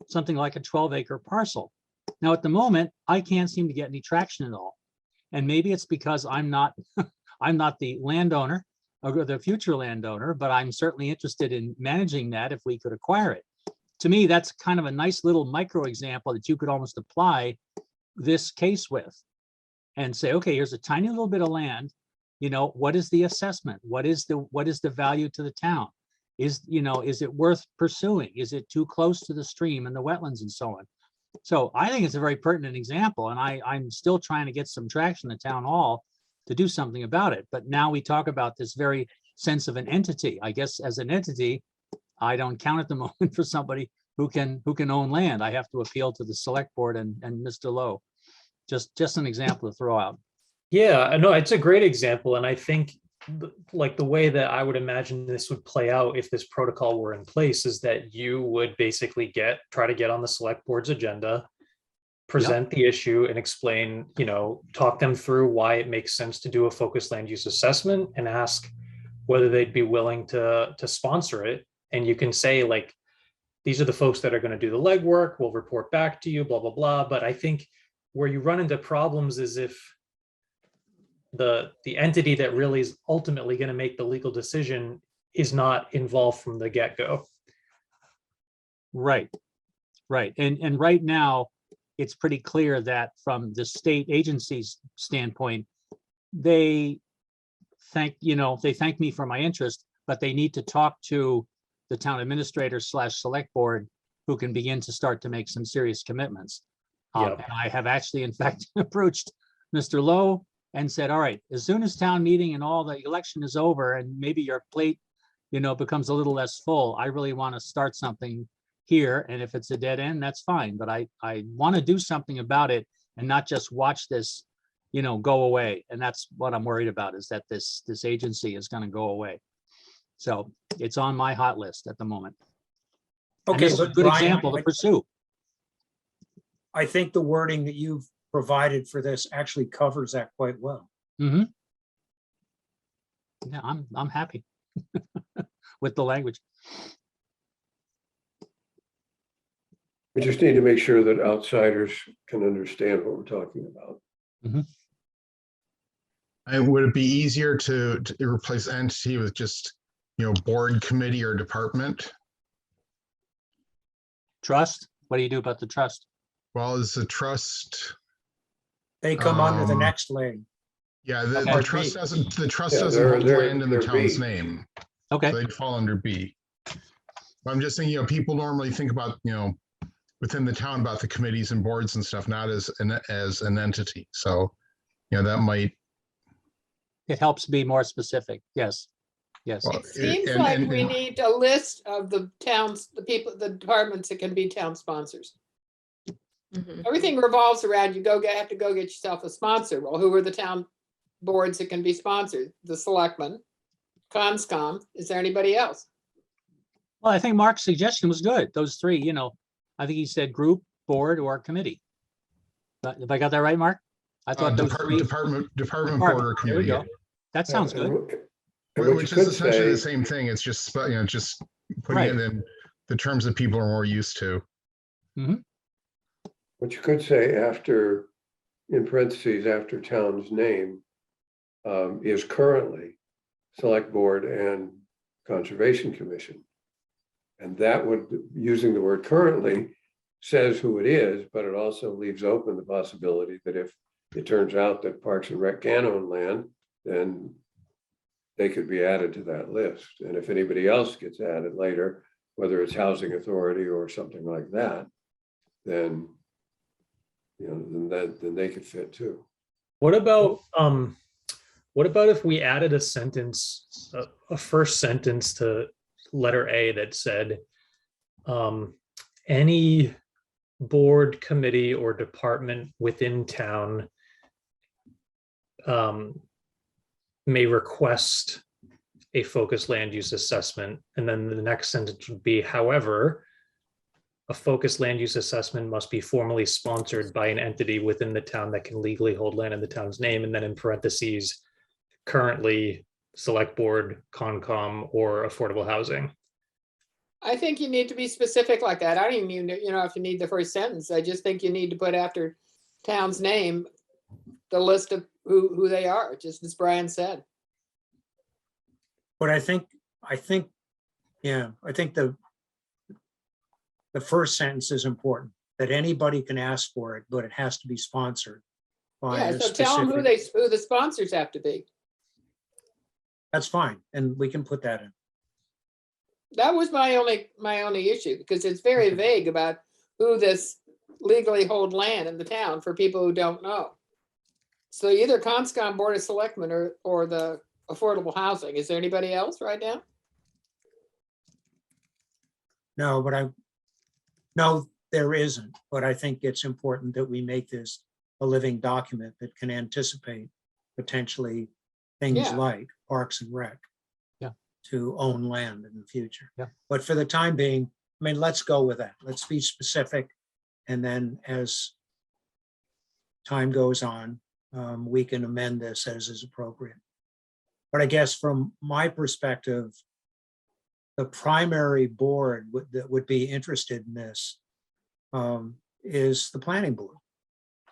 something like a 12-acre parcel. Now, at the moment, I can't seem to get any traction at all. And maybe it's because I'm not the landowner or the future landowner, but I'm certainly interested in managing that if we could acquire it. To me, that's kind of a nice little micro example that you could almost apply this case with and say, okay, here's a tiny little bit of land. What is the assessment? What is the value to the town? Is it worth pursuing? Is it too close to the stream and the wetlands and so on? So I think it's a very pertinent example, and I'm still trying to get some traction in town hall to do something about it. But now we talk about this very sense of an entity. I guess as an entity, I don't count at the moment for somebody who can own land. I have to appeal to the select board and Mr. Lowe. Just an example to throw out. Yeah, no, it's a great example. And I think like the way that I would imagine this would play out if this protocol were in place is that you would basically try to get on the select board's agenda, present the issue and explain, talk them through why it makes sense to do a focused land use assessment and ask whether they'd be willing to sponsor it. And you can say like, these are the folks that are going to do the legwork, we'll report back to you, blah, blah, blah. But I think where you run into problems is if the entity that really is ultimately going to make the legal decision is not involved from the get-go. Right. And right now, it's pretty clear that from the state agency's standpoint, they thank me for my interest, but they need to talk to the town administrator / select board who can begin to start to make some serious commitments. Yep. And I have actually, in fact, approached Mr. Lowe and said, all right, as soon as town meeting and all the election is over and maybe your plate, becomes a little less full, I really want to start something here. And if it's a dead end, that's fine. But I want to do something about it and not just watch this, go away. And that's what I'm worried about, is that this agency is going to go away. So it's on my hot list at the moment. And Okay, this is a but good Brian, example to pursue. I think the wording that you've provided for this actually covers that quite well. Yeah, I'm happy with the language. We just need to make sure that outsiders can understand what we're talking about. And would it be easier to replace entity with just, board, committee, or department? Trust, what do you do about the trust? Well, is the trust, They come under the Um, next leg. yeah, Okay. the trust doesn't Yeah, hold they're- land in the they're town's B. name. Okay, So they'd fall under B. I'm just thinking, people normally think about, within the town about the committees and boards and stuff, not as an entity. So, that might, it helps be more specific. Yes. well, It seems and- like and- we need a list of the towns, the people, the departments that can be town sponsors. Mhm. Everything revolves around have to go get yourself a sponsor. Well, who are the town boards that can be sponsored? The selectmen, Conscom. Is there anybody else? Well, I think Mark's suggestion was good. Those three, I think he said group, board, or committee. But if I got that right, Mark? I thought those three. department, board, or Department, there we committee. go. That sounds good. And what you Which is could essentially the say, same thing. It's just, just putting Right. it in the terms that people are more used to. what you could say after, in parentheses, after town's name, is currently Select Board and Conservation Commission. And that would, using the word currently, says who it is, but it also leaves open the possibility that if it turns out that Parks and Rec can own land, then they could be added to that list. And if anybody else gets added later, whether it's Housing Authority or something like that, then, then they could fit too. What about if we added a sentence, a first sentence to letter A that said, any board, committee, or department within town may request a focused land use assessment. And then the next sentence would be, however, a focused land use assessment must be formally sponsored by an entity within the town that can legally hold land in the town's name. And then in parentheses, currently Select Board, Concom, or Affordable Housing. I think you need to be specific like that. I don't even mean, if you need the first sentence. I just think you need to put after town's name, the list of who they are, just as Brian said. But I think the first sentence is important, that anybody can ask for it, but it has to be sponsored by Yeah, a so tell them specific. who the sponsors have to be. That's fine, and we can put that in. That was my only issue, because it's very vague about who this legally hold land in the town for people who don't know. So either Conscom, Board of Selectmen, or the Affordable Housing. Is there anybody else right now? No, but No, there isn't, but I think it's important that we make this a living document that can anticipate potentially things Yeah. like Parks and Rec. Yeah. To own land in the future. Yeah. But for the time being, I mean, let's go with that. Let's be specific. And then as time goes on, we can amend this as is appropriate. But I guess from my perspective, the primary board that would be interested in this is the planning board.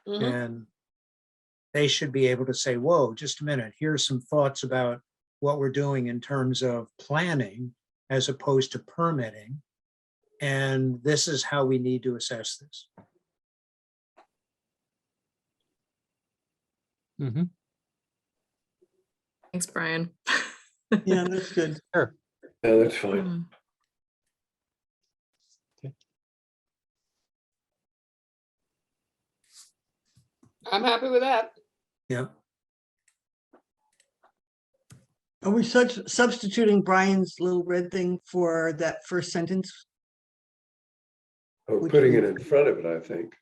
Mhm. And they should be able to say, whoa, just a minute, here's some thoughts about what we're doing in terms of planning as opposed to permitting. And this is how we need to assess this. Mhm. Thanks, Brian. Yeah, that's good. Sure. Yeah, that's fine. Mm. I'm happy with that. Yeah. Are we substituting Brian's little red thing for that first sentence? Oh, Which putting we- it in front of it, I think.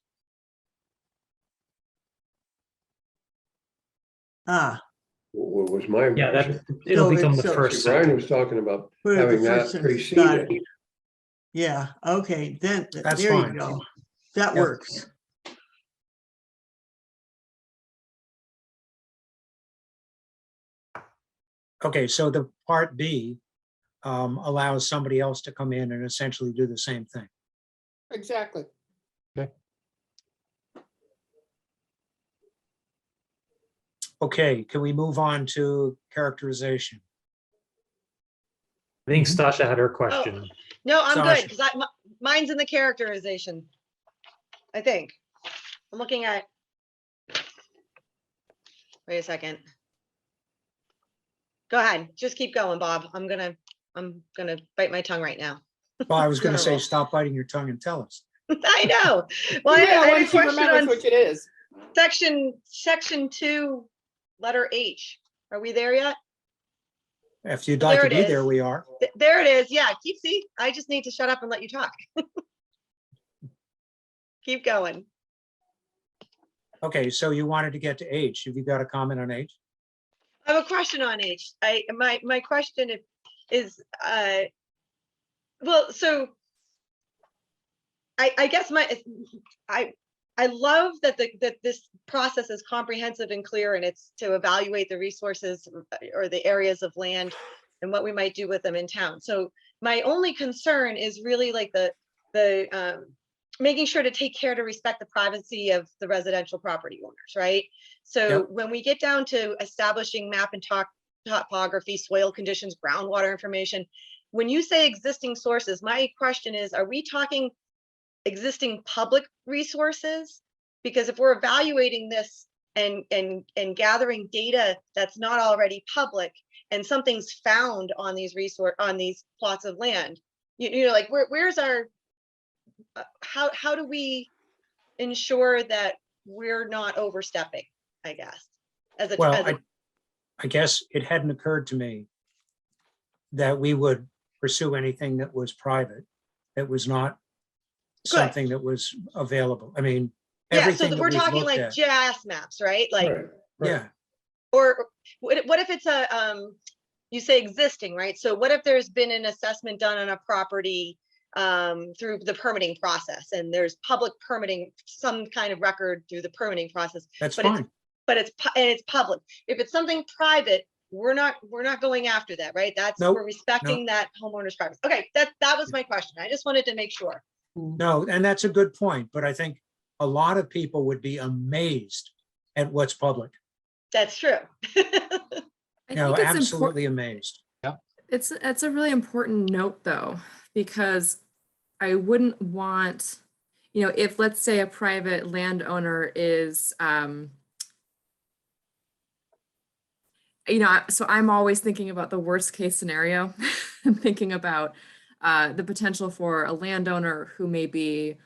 Ah, What was my Yeah, impression? that it'll So become the it's- first Brian sentence. was talking about put it at the having that first sentence. Got preceded. it. Yeah, okay, then, That's there you fine. go. That Yep. works. Okay, so the part B allows somebody else to come in and essentially do the same thing. Exactly. Okay, can we move on to characterization? I think Stasha had her question. No, I'm Sasha. good, because mine's in the characterization. I think. I'm looking at. Wait a second. Go ahead, just keep going, Bob. I'm gonna bite my tongue right now. Well, I was going to say, Terrible. stop biting your tongue and tell us. I know. Well, Yeah, I had a once she question remembers on which it is. section 2, letter H. Are we there yet? If you'd like There to it be there, is. we are. There it is. Yeah, see, I just need to shut up and let you talk. Keep going. Okay, so you wanted to get to H. Have you got a comment on H? I have a question on H. My question is, well, so I guess I love that that this process is comprehensive and clear, and it's to evaluate the resources or the areas of land and what we might do with them in town. So my only concern is really like the making sure to take care to respect the privacy of the residential property owners, right? So Yep. when we get down to establishing map and topography, soil conditions, groundwater information, when you say existing sources, my question is, are we talking existing public resources? Because if we're evaluating this and gathering data that's not already public, and something's found on these plots of land, you know, like where's our how do we ensure that we're not overstepping, I guess, Well, I guess it hadn't occurred to me that we would pursue anything that was private, that was not something that was available. I mean, yeah, so everything that we're we've talking looked like at. GIS maps, right? Like, Right, right. Yeah, or what if it's you say existing, right? So what if there's been an assessment done on a property through the permitting process, and there's public permitting, some kind of record through the permitting process, that's but it's fine. it's public. If it's something private, we're not going after that, right? That's Nope, we're respecting that homeowner's privacy. Okay, that was my question. I just wanted to make sure. No, and that's a good point, but I think a lot of people would be amazed at what's public. That's true. I No, think it's important. absolutely amazed. It's a really important note though, because I wouldn't want, you know, if let's say a private landowner is, you know, so I'm always thinking about the worst case scenario. I'm thinking about the potential for a landowner who may be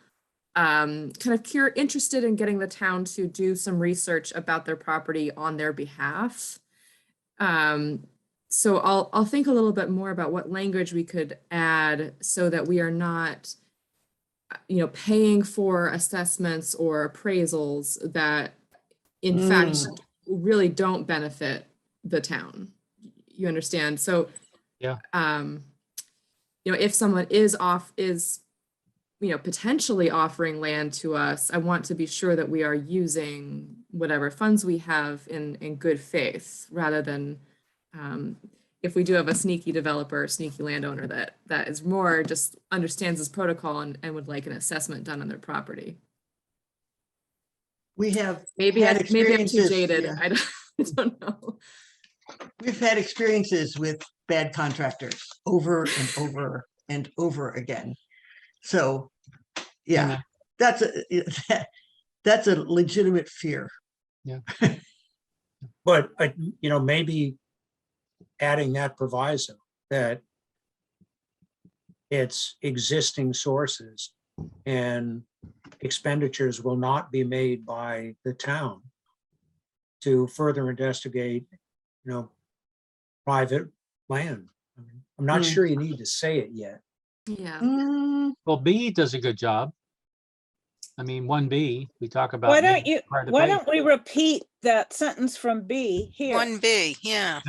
kind of interested in getting the town to do some research about their property on their behalf. So I'll think a little bit more about what language we could add so that we are not paying for assessments or appraisals that in fact really don't benefit the town. You understand? So Yeah. If someone is potentially offering land to us, I want to be sure that we are using whatever funds we have in good faith, rather than if we do have a sneaky developer, sneaky landowner that is more just understands this protocol and would like an assessment done on their property. We have Maybe had I'm too experiences, jaded. yeah. I don't know. We've had experiences with bad contractors over and over and over again. So, yeah, that's a legitimate fear. But, maybe adding that proviso that it's existing sources and expenditures will not be made by the town to further investigate, private land. I'm not sure you need to say it yet. Yeah. Well, B does a good job. I mean, 1B, we talk about. Why making don't you, it hard to why pay. don't we repeat that sentence from B here? 1B, yeah.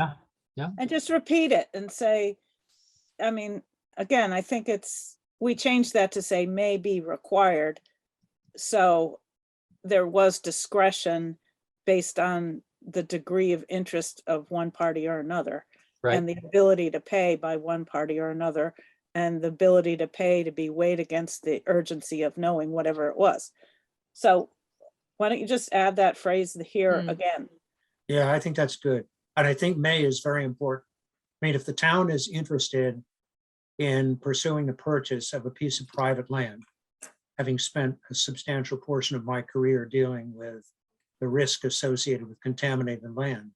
And just repeat it and say, again, I think we changed that to say may be required. So there was discretion based on the degree of interest of one party or another. Right. And the ability to pay by one party or another, and the ability to pay to be weighed against the urgency of knowing whatever it was. So why don't you just add that phrase here again? Yeah, I think that's good. And I think may is very important. I mean, if the town is interested in pursuing the purchase of a piece of private land, having spent a substantial portion of my career dealing with the risk associated with contaminated land,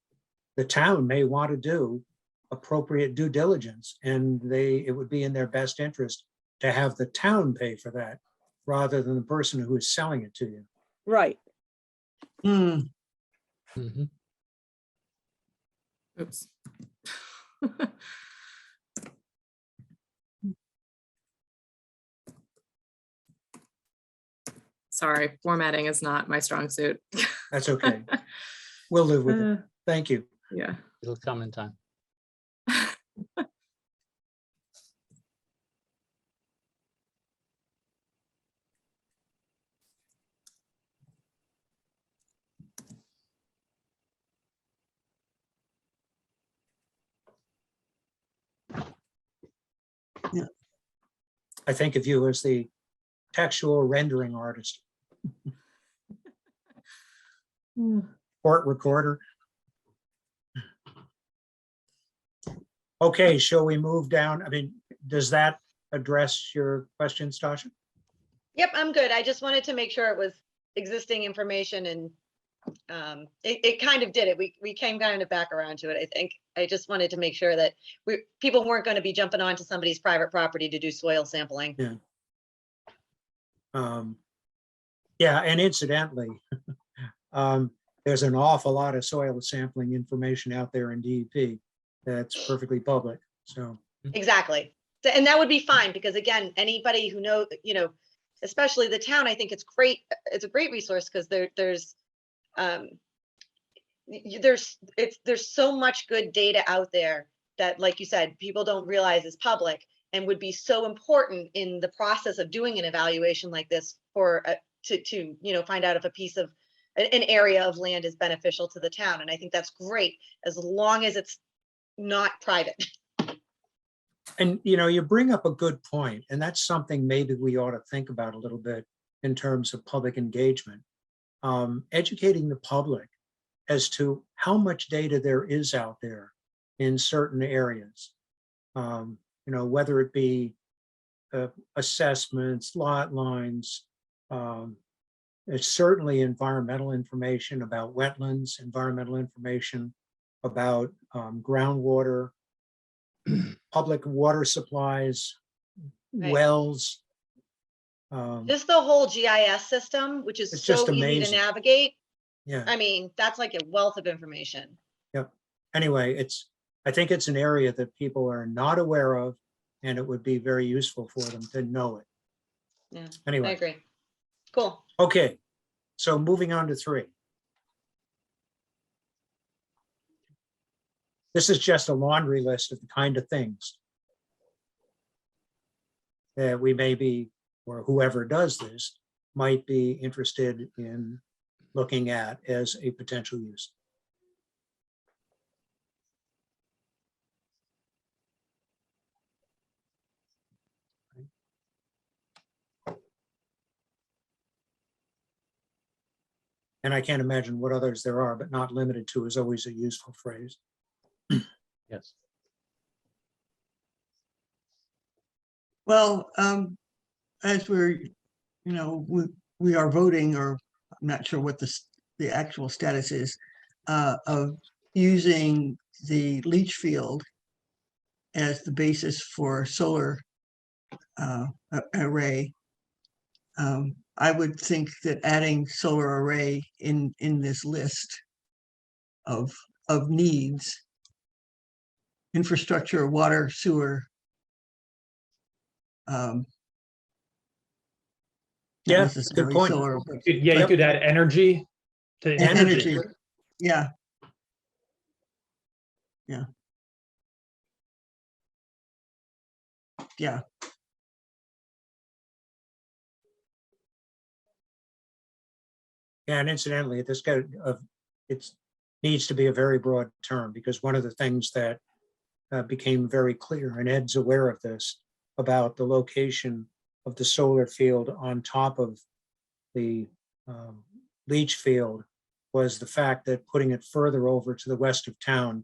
the town may want to do appropriate due diligence, and it would be in their best interest to have the town pay for that rather than the person who is selling it to you. Right. Mhm. Oops. Sorry, formatting is not my strong suit. That's okay. We'll live with it. Thank you. Yeah. It'll come in time. I think of you as the textual rendering artist, court recorder. Okay, shall we move down? I mean, does that address your questions, Tasha? Yep, I'm good. I just wanted to make sure it was existing information, and it kind of did it. We came kind of back around to it, I think. I just wanted to make sure that people weren't going to be jumping onto somebody's private property to do soil sampling. Yeah. Yeah, and incidentally, there's an awful lot of soil sampling information out there in DEP that's perfectly public, so. Exactly. And that would be fine, because again, anybody who knows, especially the town, I think it's great. It's a great resource because there's so much good data out there that, like you said, people don't realize is public and would be so important in the process of doing an evaluation like this for to find out if a piece of an area of land is beneficial to the town. And I think that's great, as long as it's not private. And, you bring up a good point, and that's something maybe we ought to think about a little bit in terms of public engagement. Educating the public as to how much data there is out there in certain areas. Whether it be assessments, lot lines, it's certainly environmental information about wetlands, environmental information about groundwater, public water supplies, Right. wells. Just the whole GIS system, which is It's so just easy to amazing. navigate. Yeah. I mean, that's like a wealth of information. Anyway, I think it's an area that people are not aware of, and it would be very useful for them to know it. I Anyway, agree. Cool. okay, so moving on to 3. This is just a laundry list of the kind of things that we may be, or whoever does this, might be interested in looking at as a potential use. And I can't imagine what others there are, but not limited to is always a useful phrase. Yes. Well, as we're, we are voting, or I'm not sure what the actual status is, of using the leach field as the basis for solar array. I would think that adding solar array in this list of needs, infrastructure, water, sewer. Not Yeah, good necessarily point. solar, but Yeah, you could add energy to energy. Yeah. Yeah. Yeah. And incidentally, this it needs to be a very broad term, because one of the things that became very clear, and Ed's aware of this, about the location of the solar field on top of the leach field, was the fact that putting it further over to the west of town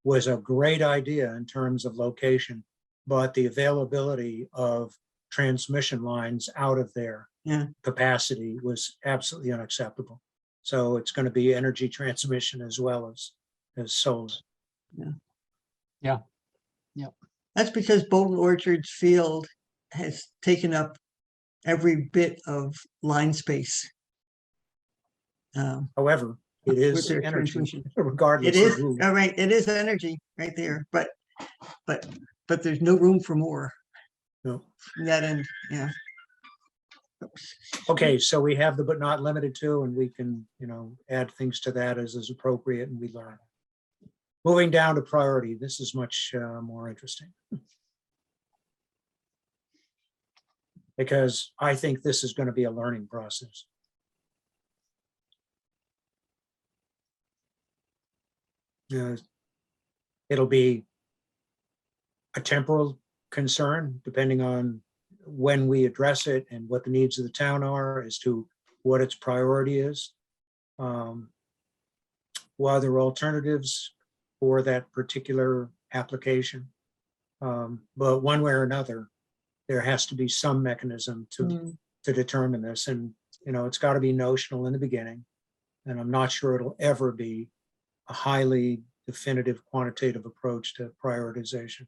was a great idea in terms of location, but the availability of transmission lines out of there, capacity, was absolutely unacceptable. So it's going to be energy transmission as well as solar. Yeah. That's because Bolton Orchards Field has taken up every bit of line space. However, it is their energy, transmission. regardless It is, of who. all right, it is energy right there, but there's no room for more. No. From that end, yeah. Oops. Okay, so we have the but not limited to, and we can, add things to that as is appropriate, and we learn. Moving down to priority, this is much more interesting. Because I think this is going to be a learning process. It'll be a temporal concern, depending on when we address it and what the needs of the town are as to what its priority is. What other alternatives for that particular application. But one way or another, there has to be some mechanism to determine this. And, it's got to be notional in the beginning. And I'm not sure it'll ever be a highly definitive quantitative approach to prioritization.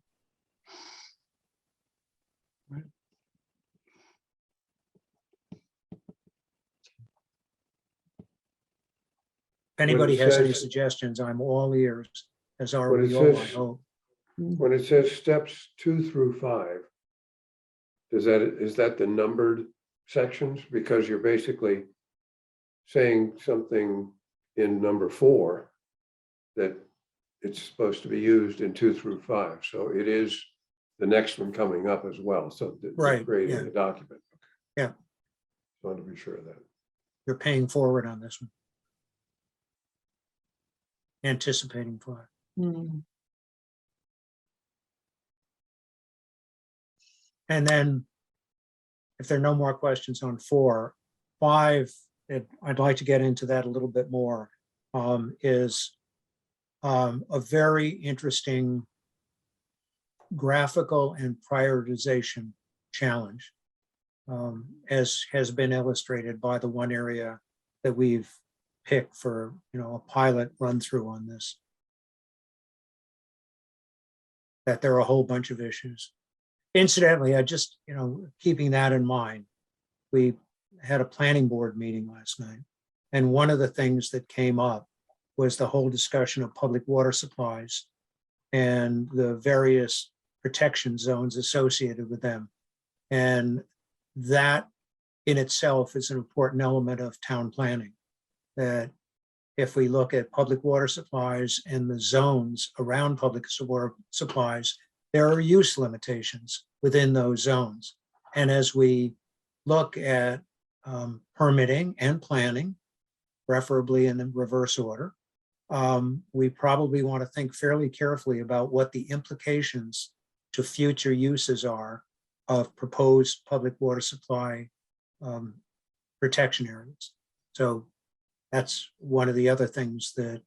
If anybody has any suggestions, I'm all ears, as are When it we all, I says- hope. When it says steps 2 through 5, is that the numbered sections? Because you're basically saying something in number 4 that it's supposed to be used in 2 through 5. So it is the next one coming up as well. So Right, creating yeah. the document. Yeah. Want to be sure of that. You're paying forward on this one. Anticipating for it. Hmm. And then if there are no more questions on 4, 5, I'd like to get into that a little bit more, is a very interesting graphical and prioritization challenge, as has been illustrated by the one area that we've picked for, a pilot run through on this. That there are a whole bunch of issues. Incidentally, I just, keeping that in mind, we had a planning board meeting last night. And one of the things that came up was the whole discussion of public water supplies and the various protection zones associated with them. And that in itself is an important element of town planning. That if we look at public water supplies and the zones around public water supplies, there are use limitations within those zones. And as we look at permitting and planning, preferably in the reverse order, we probably want to think fairly carefully about what the implications to future uses are of proposed public water supply protection areas. So that's one of the other things that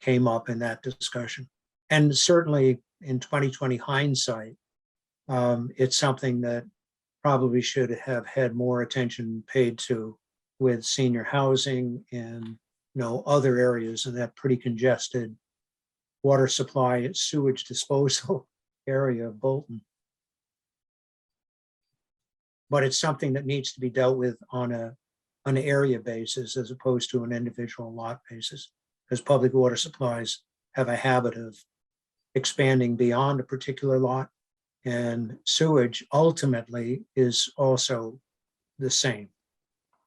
came up in that discussion. And certainly in 2020 hindsight, it's something that probably should have had more attention paid to with senior housing and other areas in that pretty congested water supply and sewage disposal area of Bolton. But it's something that needs to be dealt with on an area basis as opposed to an individual lot basis, because public water supplies have a habit of expanding beyond a particular lot, and sewage ultimately is also the same.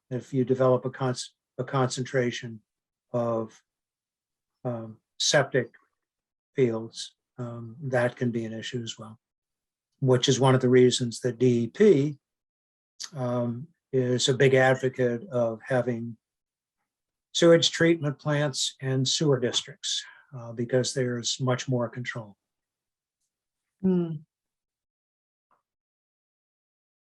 If you develop a concentration of septic fields, that can be an issue as well, which is one of the reasons that DEP is a big advocate of having sewage treatment plants and sewer districts, because there's much more control.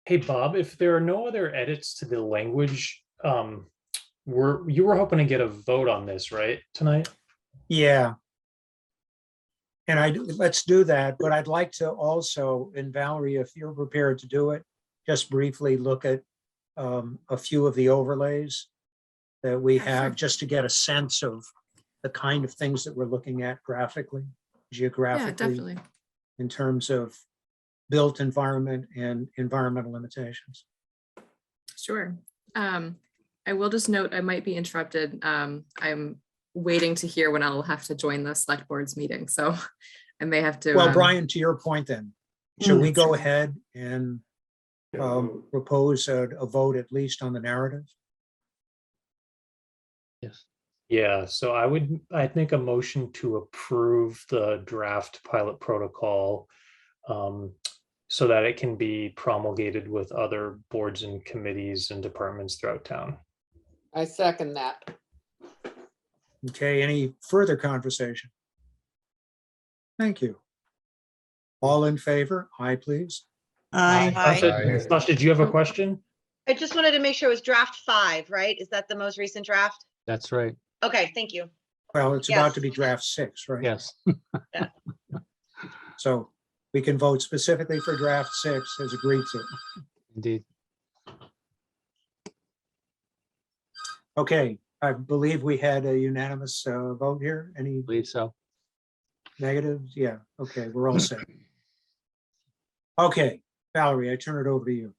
Hey, Bob, if there are no other edits to the language, you were hoping to get a vote on this, right, tonight? Yeah. And let's do that, but I'd like to also, and Valerie, if you're prepared to do it, just briefly look at a few of the overlays that we have, just to get a sense of the kind of things that we're looking at graphically, geographically, definitely. in terms of built environment and environmental limitations. Sure. I will just note I might be interrupted. I'm waiting to hear when I'll have to join the select board's meeting, so I may have to. Well, Brian, to your point then, should we go ahead and propose a vote at least on the narrative? Yes. Yeah, so I'd make a motion to approve the draft pilot protocol so that it can be promulgated with other boards and committees and departments throughout town. I second that. Okay, any further conversation? Thank you. All in favor? Aye, please. Aye. Sasha, did you have a question? I just wanted to make sure it was draft 5, right? Is that the most recent draft? That's right. Okay, thank you. Well, it's about Yes. to be draft 6, right? Yes. So we can vote specifically for draft 6 as agreed to. Indeed. Okay, I believe we had a unanimous vote here. Any Believe so. negatives? Yeah, okay, we're all set. Okay, Valerie, I turn it over to you.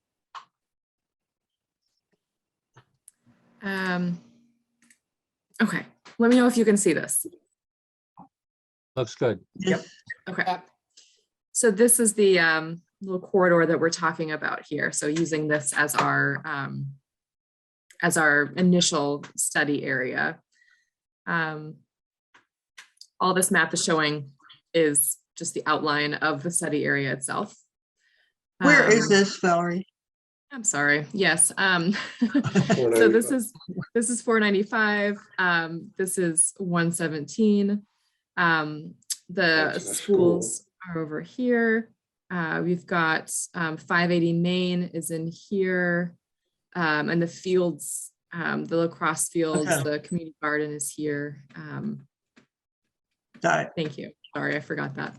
Okay, let me know if you can see this. Looks good. Yep. Okay. Yep. So this is the little corridor that we're talking about here. So using this as our initial study area. All this map is showing is just the outline of the study area itself. Where is this, Valerie? I'm sorry. Yes. So this is 495. This is 117. The That's the schools are over here. We've got 580 Main is in here. And the fields, the lacrosse fields, Okay. the community garden is here. Got it. Thank you. Sorry, I forgot that.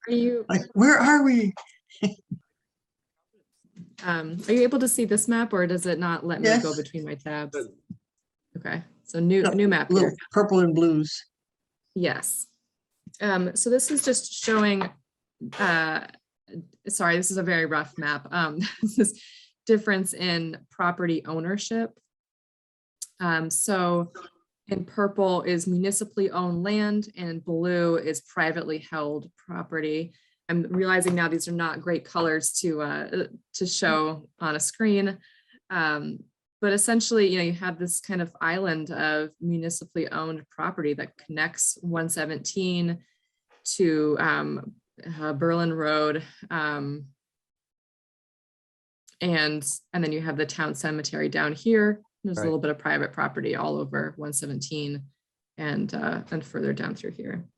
Are you Where are we? able to see this map, or does it not let me go Yes. between my tabs? Okay, so new map Little here. purple and blues. Yes. So this is just showing, sorry, this is a very rough map. This is difference in property ownership. So in purple is municipally owned land and blue is privately held property. I'm realizing now these are not great colors to show on a screen. But essentially, you have this kind of island of municipally owned property that connects 117 to Berlin Road. And then you have the town cemetery down here. There's a Right. little bit of private property all over 117 and further down through here.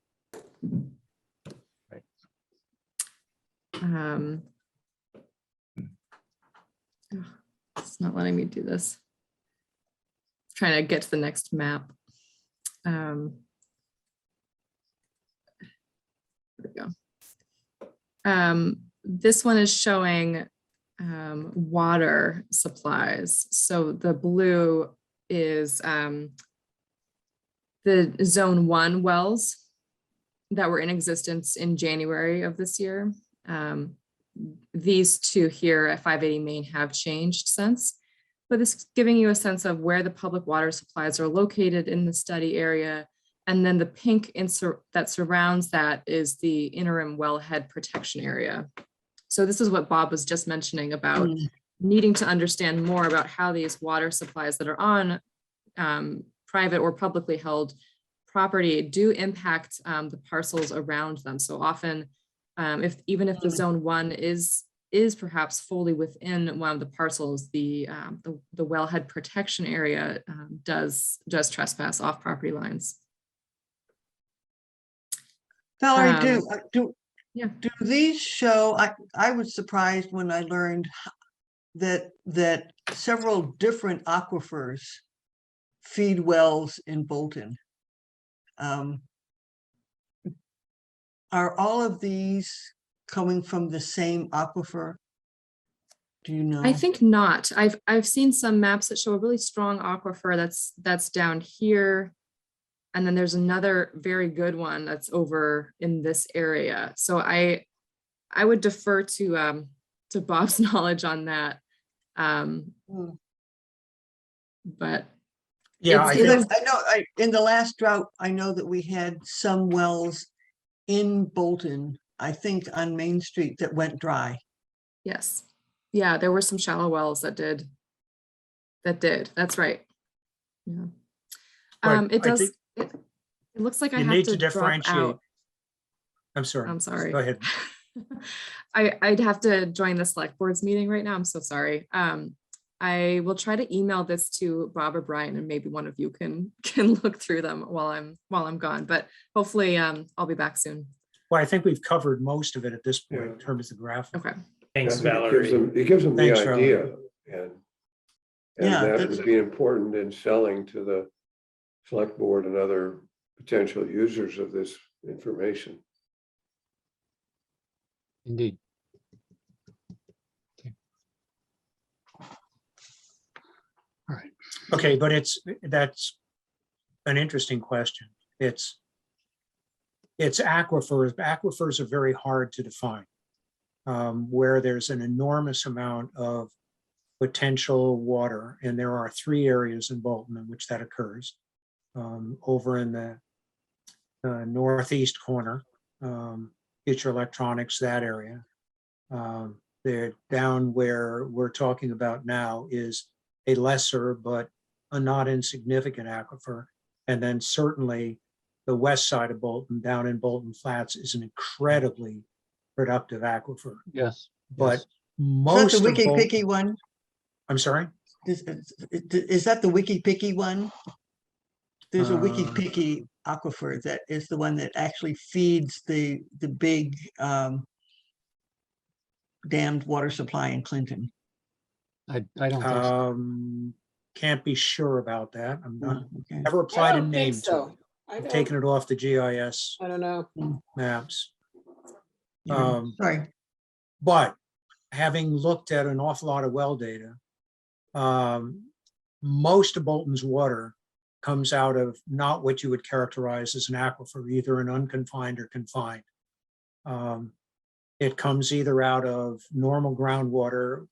Right. It's not letting me do this. Trying to get to the next map. There we go. This one is showing water supplies. So the blue is the zone 1 wells that were in existence in January of this year. These two here at 580 Main have changed since, but this is giving you a sense of where the public water supplies are located in the study area. And then the pink that surrounds that is the interim wellhead protection area. So this is what Bob was just mentioning about needing to understand more about how these water supplies that are on private or publicly held property do impact the parcels around them. So often, even if the zone 1 is perhaps fully within one of the parcels, the wellhead protection area does trespass off property lines. Valerie, yeah. do these show, I was surprised when I learned that several different aquifers feed wells in Bolton. Are all of these coming from the same aquifer? Do you know? I think not. I've seen some maps that show a really strong aquifer that's down here. And then there's another very good one that's over in this area. So I would defer to Bob's knowledge on that. But Yeah, I Because think, I know in the last drought, I know that we had some wells in Bolton, I think on Main Street, that went dry. yes, yeah, there were some shallow wells that did. That's right. Yeah. Right, It I does. think It looks like I you have need to to drop differentiate. out. I'm sorry. I'm sorry. Go ahead. I'd have to join the select board's meeting right now. I'm so sorry. I will try to email this to Bob or Brian, and maybe one of you can look through them while I'm gone. But hopefully, I'll be back soon. Well, I think we've covered most of it at this point in Yeah. terms of the graph. Okay. Thanks, I think Valerie. It gives them the Thanks, Valerie. idea, and Yeah, that that's- would be important in selling to the select board and other potential users of this information. Indeed. Okay, but that's an interesting question. It's aquifers. Aquifers are very hard to define. Where there's an enormous amount of potential water, and there are 3 areas in Bolton in which that occurs. Over in the northeast corner, Future Electronics, that area. They're down where we're talking about now is a lesser but a not insignificant aquifer. And then certainly the west side of Bolton, down in Bolton Flats, is an incredibly productive aquifer. Yes. But yes. Is that most the of Wiki Bolton, Picky one? I'm sorry? Is that the Wiki Picky one? There's a Wiki Uh, Picky aquifer that is the one that actually feeds the big dammed water supply in Clinton. I don't think so. Can't be sure about that. I'm not, Oh, okay. never I applied a don't name think to it. so. I've taken it off the GIS I don't know. maps. Yeah, Sorry. But having looked at an awful lot of well data, most of Bolton's water comes out of not what you would characterize as an aquifer, either an unconfined or confined. It comes either out of normal groundwater,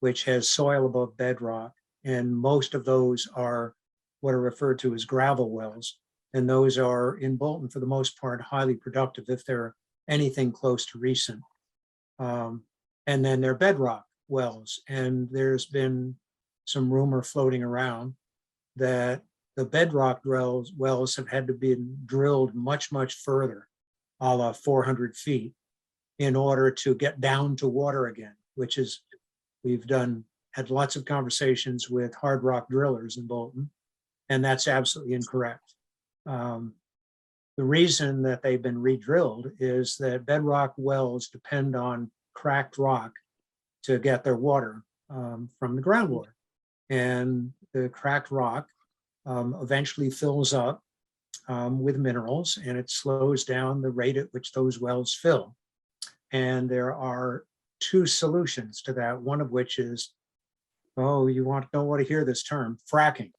which has soil above bedrock, and most of those are what are referred to as gravel wells. And those are in Bolton, for the most part, highly productive if they're anything close to recent. And then they're bedrock wells. And there's been some rumor floating around that the bedrock wells have had to be drilled much, much further, a la 400 feet, in order to get down to water again, which is, we've had lots of conversations with hard rock drillers in Bolton, and that's absolutely incorrect. The reason that they've been re-drilled is that bedrock wells depend on cracked rock to get their water from the groundwater. And the cracked rock eventually fills up with minerals, and it slows down the rate at which those wells fill. And there are two solutions to that, one of which is, oh, you don't want to hear this term, fracking.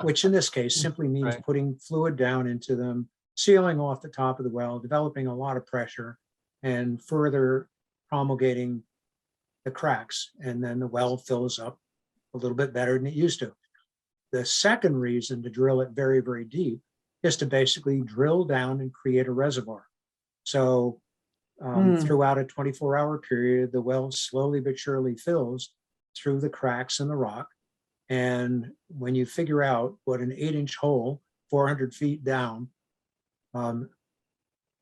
Which in this case simply means Right. putting fluid down into them, sealing off the top of the well, developing a lot of pressure, and further promulgating the cracks. And then the well fills up a little bit better than it used to. The second reason to drill it very, very deep is to basically drill down and create a reservoir. So throughout a 24-hour period, the well slowly but surely fills through the cracks in the rock. And when you figure out what an 8-inch hole, 400 feet down,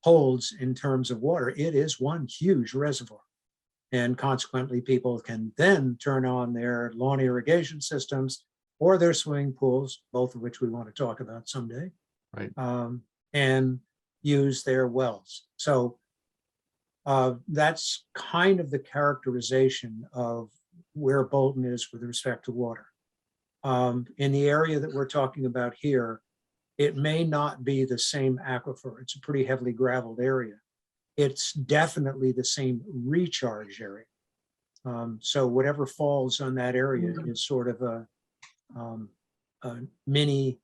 holds in terms of water, it is one huge reservoir. And consequently, people can then turn on their lawn irrigation systems or their swimming pools, both of which we want to talk about someday, Right. and use their wells. So that's kind of the characterization of where Bolton is with respect to water. In the area that we're talking about here, it may not be the same aquifer. It's a pretty heavily graveled area. It's definitely the same recharge area. So whatever falls on that area is sort of a mini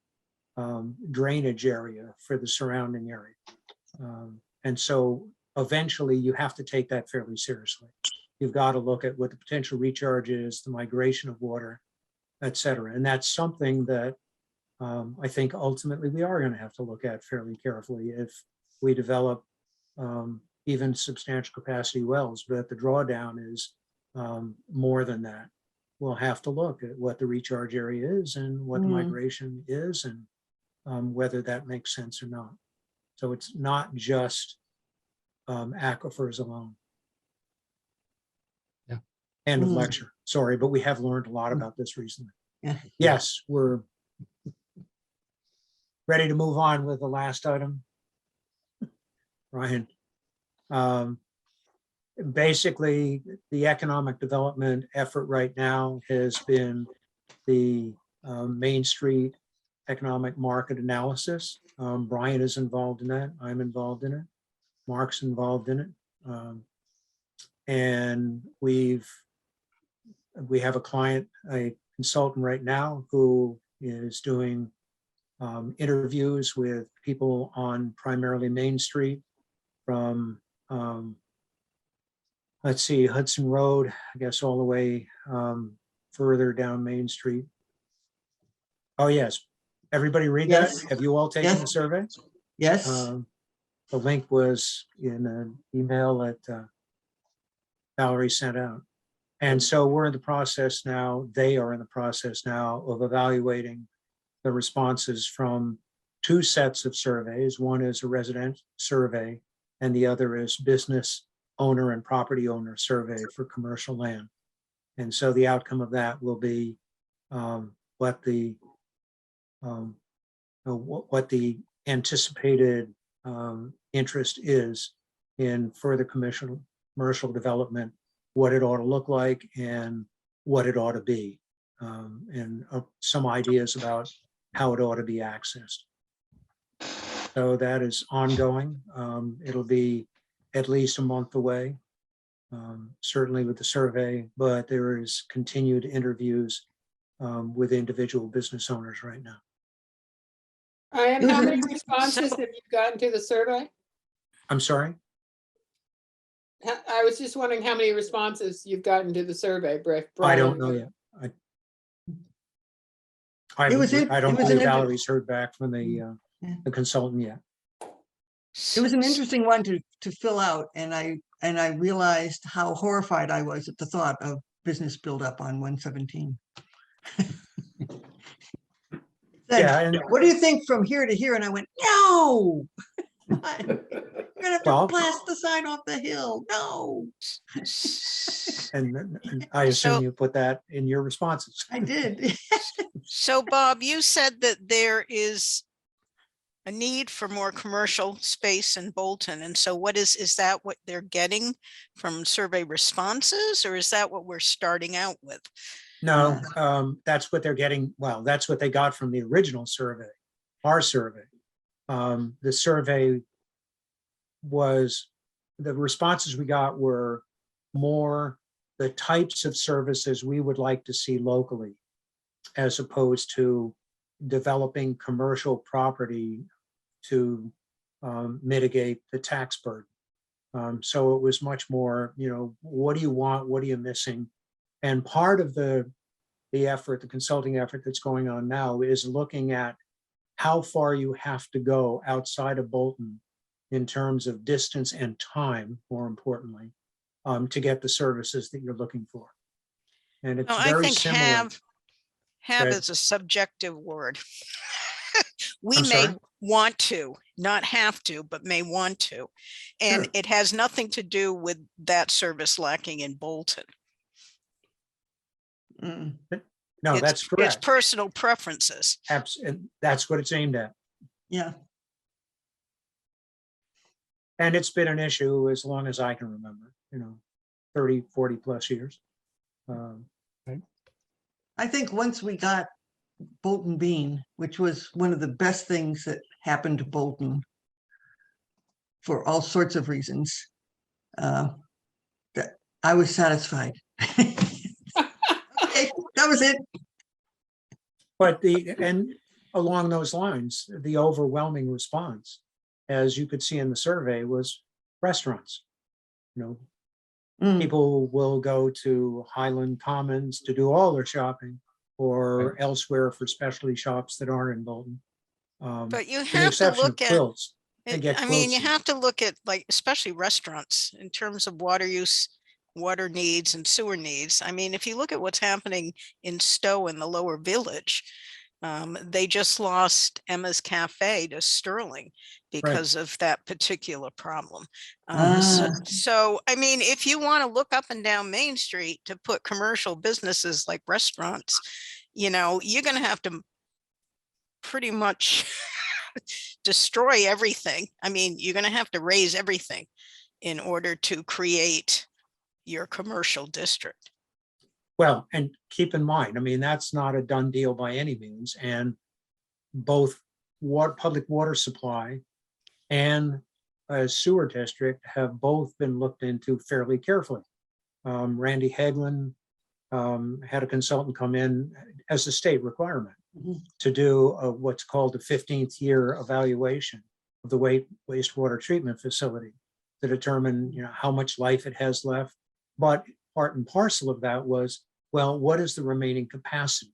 drainage area for the surrounding area. And so eventually you have to take that fairly seriously. You've got to look at what the potential recharge is, the migration of water, et cetera. And that's something that I think ultimately we are going to have to look at fairly carefully if we develop even substantial capacity wells, but the drawdown is more than that. We'll have to look at what the recharge area is and what the migration is and whether that makes sense or not. So it's not just aquifers alone. Yeah. End of lecture. Sorry, but we have learned a lot about this recently. Yeah. Yes, we're ready to move on with the last item. Ryan. Basically, the economic development effort right now has been the Main Street economic market analysis. Brian is involved in that. I'm involved in it. Mark's involved in it. And we have a client, a consultant right now who is doing interviews with people on primarily Main Street from, let's see, Hudson Road, I guess all the way further down Main Street. Oh, yes. Everybody read that? Yes. Have you all taken Yes. the survey? Yes, The link was in an email that Valerie sent out. And so we're in the process now, they are in the process now of evaluating the responses from two sets of surveys. One is a resident survey and the other is business owner and property owner survey for commercial land. And so the outcome of that will be what the anticipated interest is in further commercial development, what it ought to look like and what it ought to be, and some ideas about how it ought to be accessed. So that is ongoing. It'll be at least a month away, certainly with the survey, but there is continued interviews with individual business owners right now. Ryan, how many responses have you gotten to the survey? I'm sorry? I was just wondering how many responses you've gotten to the survey, Brian. I don't know yet. I It was don't an believe inter- Valerie's heard back from Yeah. the consultant yet. it was an interesting one to fill out, and I realized how horrified I was at the thought of business buildup on 117. Yeah, and What do you think from here to here? And I went, no. You're gonna have to Well- blast the sign off the hill. No, and I assume So- you put that in your responses. I did. So Bob, you said that there is a need for more commercial space in Bolton. And so is that what they're getting from survey responses, or is that what we're starting out with? No, that's what they're getting. Well, that's what they got from the original survey, our survey. The survey was, the responses we got were more the types of services we would like to see locally, as opposed to developing commercial property to mitigate the tax burden. So it was much more, what do you want? What are you missing? And part of the effort, the consulting effort that's going on now is looking at how far you have to go outside of Bolton in terms of distance and time, more importantly, to get the services that you're looking for. And it's No, I very think similar. have Good. is a subjective word. We I'm may sorry? want to, not have to, but may want to. And Sure. it has nothing to do with that service lacking in Bolton. Mm. No, It's- that's It's correct. personal preferences. And that's what it's aimed at. Yeah, And it's been an issue as long as I can remember, 30, 40 plus years. I think once we got Bolton Bean, which was one of the best things that happened to Bolton for all sorts of reasons, that I was satisfied. Okay, that was it. But and along those lines, the overwhelming response, as you could see in the survey, was restaurants. Mm. People will go to Highland Commons to do all their shopping or elsewhere for specialty shops that aren't in Bolton. But you With the have to exception of look at, quilts. They get I mean, you quilts. have to look at, like, especially restaurants in terms of water use, water needs and sewer needs. I mean, if you look at what's happening in Stowe in the lower village, they just lost Emma's Cafe to Sterling because of that particular problem. So, I mean, if you want to look up and down Main Street to put commercial businesses like restaurants, you're going to have to pretty much destroy everything. I mean, you're going to have to raise everything in order to create your commercial district. Well, and keep in mind, that's not a done deal by any means. And both public water supply and a sewer district have both been looked into fairly carefully. Randy Hagelin had a consultant come in as a state requirement to do what's called the 15th year evaluation of the wastewater treatment facility to determine how much life it has left. But part and parcel of that was, well, what is the remaining capacity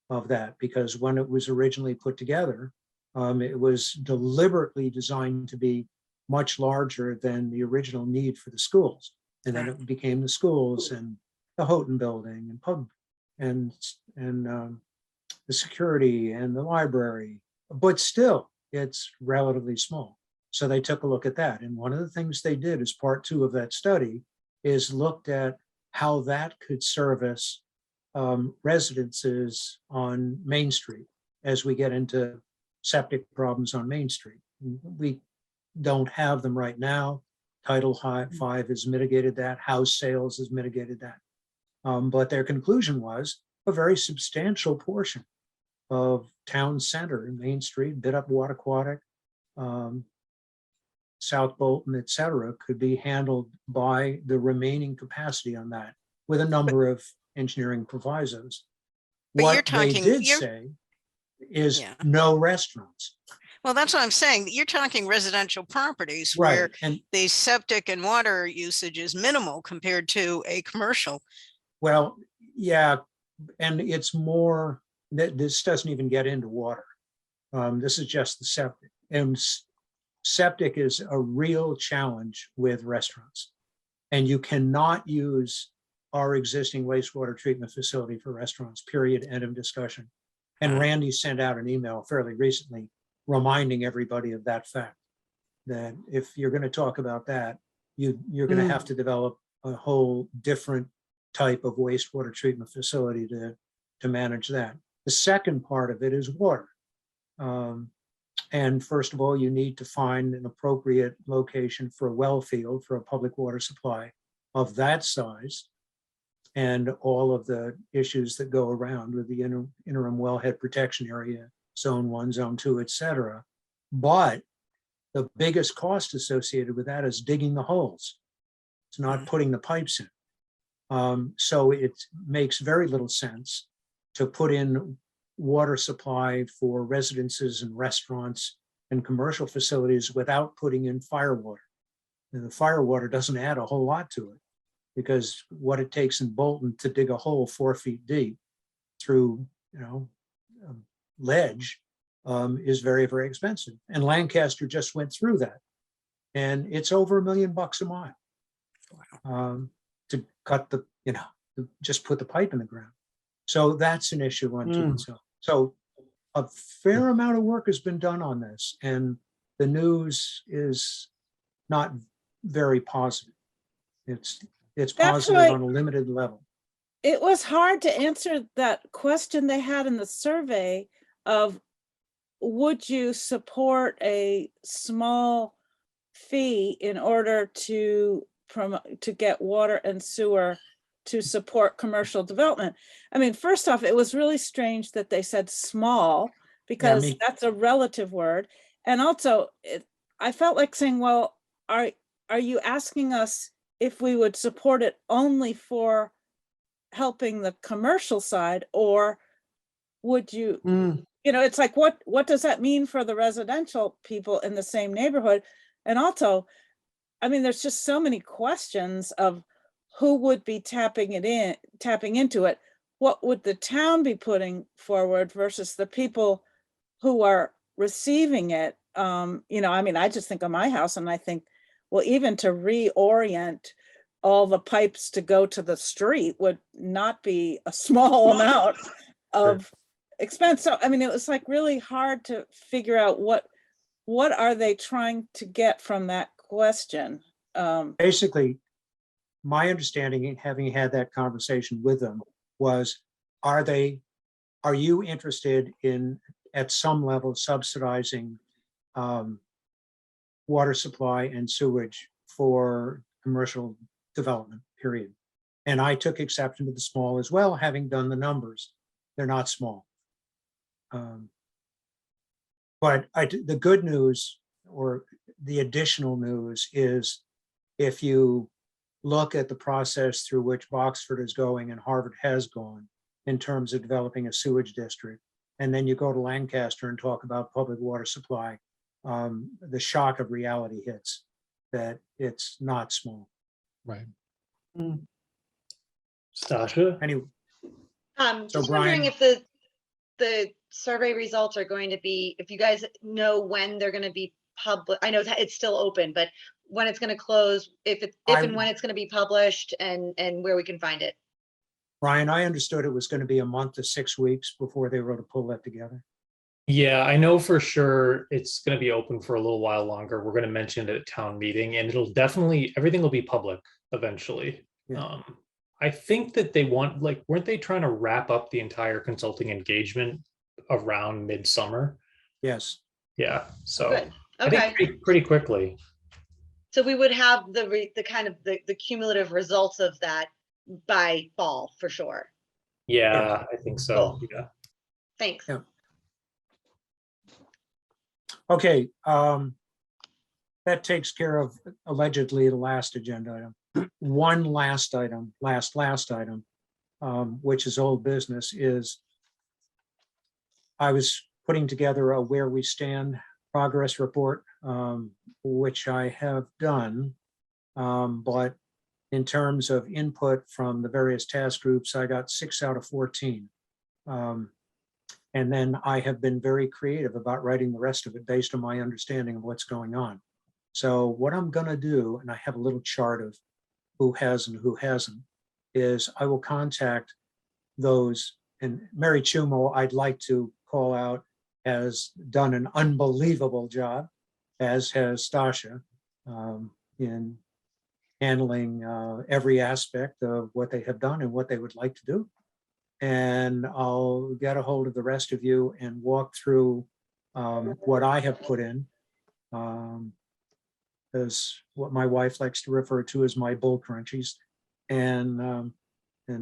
of that? Because when it was originally put together, it was deliberately designed to be much larger than the original need for the schools. And then it became the schools and the Houghton building and pub and the security and the library, but still it's relatively small. So they took a look at that. And one of the things they did as part 2 of that study is looked at how that could service residences on Main Street as we get into septic problems on Main Street. We don't have them right now. Title V has mitigated that. House sales has mitigated that. But their conclusion was a very substantial portion of town center in Main Street, Bit Up Wattaquatic, South Bolton, et cetera, could be handled by the remaining capacity on that with a number of engineering provisos. But you're What they talking- did you're- say is Yeah. no restaurants. Well, that's what I'm saying. You're talking residential properties where Right. And the septic and water usage is minimal compared to a commercial. well, yeah, and it's more that this doesn't even get into water. This is just the septic. And septic is a real challenge with restaurants. And you cannot use our existing wastewater treatment facility for restaurants, period, end of discussion. And Randy sent out an email fairly recently reminding everybody of that fact, that if you're going to talk about that, you're going to have to develop a whole different type of wastewater treatment facility to manage that. The second part of it is water. And first of all, you need to find an appropriate location for a well field for a public water supply of that size, and all of the issues that go around with the interim wellhead protection area, zone 1, zone 2, et cetera. But the biggest cost associated with that is digging the holes. It's not putting the pipes in. So it makes very little sense to put in water supply for residences and restaurants and commercial facilities without putting in fire water. And the fire water doesn't add a whole lot to it, because what it takes in Bolton to dig a hole 4 feet deep through, ledge is very, very expensive. And Lancaster just went through that. And it's over $1 million a mile to cut the, to just put the pipe in the ground. So that's an issue unto itself. So a fair amount of work has been done on this, and the news is not very positive. It's positive why- on a limited level. It was hard to answer that question they had in the survey of, would you support a small fee in order to get water and sewer to support commercial development? I mean, first off, it was really strange that they said small, because me- that's a relative word. And also, I felt like saying, well, are you asking us if we would support it only for helping the commercial side, or would you, it's like, what does that mean for the residential people in the same neighborhood? And also, I mean, there's just so many questions of who would be tapping into it. What would the town be putting forward versus the people who are receiving it? I mean, I just think of my house and I think, well, even to reorient all the pipes to go to the street would not be a small amount of expense. So, I mean, it was like really hard to figure out what are they trying to get from that question? Basically, my understanding, having had that conversation with them, was, are you interested in, at some level, subsidizing water supply and sewage for commercial development, period? And I took exception to the small as well, having done the numbers. They're not small. But the good news, or the additional news, is if you look at the process through which Boxford is going and Harvard has gone in terms of developing a sewage district, and then you go to Lancaster and talk about public water supply, the shock of reality hits that it's not small. Right. Stasha? Anyway, So Just wondering Brian- if the survey results are going to be, if you guys know when they're going to be public. I know it's still open, but when it's going to close, if and when it's going to be published, and where we can find it. Brian, I understood it was going to be a month to 6 weeks before they were to pull that together. Yeah, I know for sure it's going to be open for a little while longer. We're going to mention it at town meeting, and it'll definitely, everything will be public eventually. Yeah. I think that they want, like, weren't they trying to wrap up the entire consulting engagement around midsummer? Yes. Yeah, so Good. I Okay. think pretty quickly. So we would have the kind of the cumulative results of that by fall for sure. Yeah, I think so. Cool. Yeah. Thanks. Yeah. Okay, that takes care of allegedly the last agenda item. One last item, last item, which is old business, is I was putting together a where we stand progress report, which I have done. But in terms of input from the various task groups, I got 6 out of 14. And then I have been very creative about writing the rest of it based on my understanding of what's going on. So what I'm going to do, and I have a little chart of who has and who hasn't, is I will contact those, and Mary Chumo, I'd like to call out, has done an unbelievable job, as has Stasha, in handling every aspect of what they have done and what they would like to do. And I'll get a hold of the rest of you and walk through what I have put in. As what my wife likes to refer to as my bull crunchies, and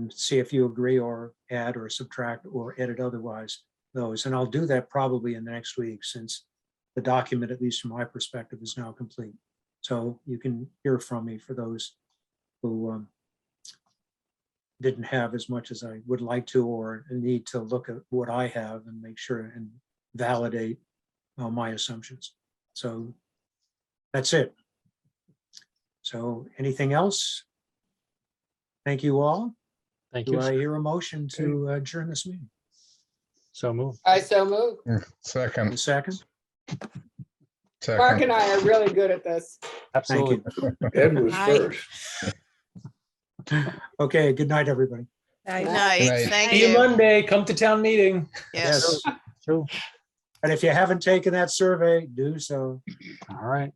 see if you agree or add or subtract or edit otherwise those. And I'll do that probably in the next week, since the document, at least from my perspective, is now complete. So you can hear from me for those who didn't have as much as I would like to, or need to look at what I have and make sure and validate my assumptions. So that's it. So anything else? Thank you all. Thank Do you. I sir. hear a motion to adjourn this meeting? So move. I so move. A Second, second? Mark and second. I are really good at this. Thank Absolutely. you. Ed was Aye. first. Okay, good night, everybody. Good Night. night. night. Thank See you you. Monday. Come to town meeting. Yes. True. And if you haven't taken that survey, do so. All right.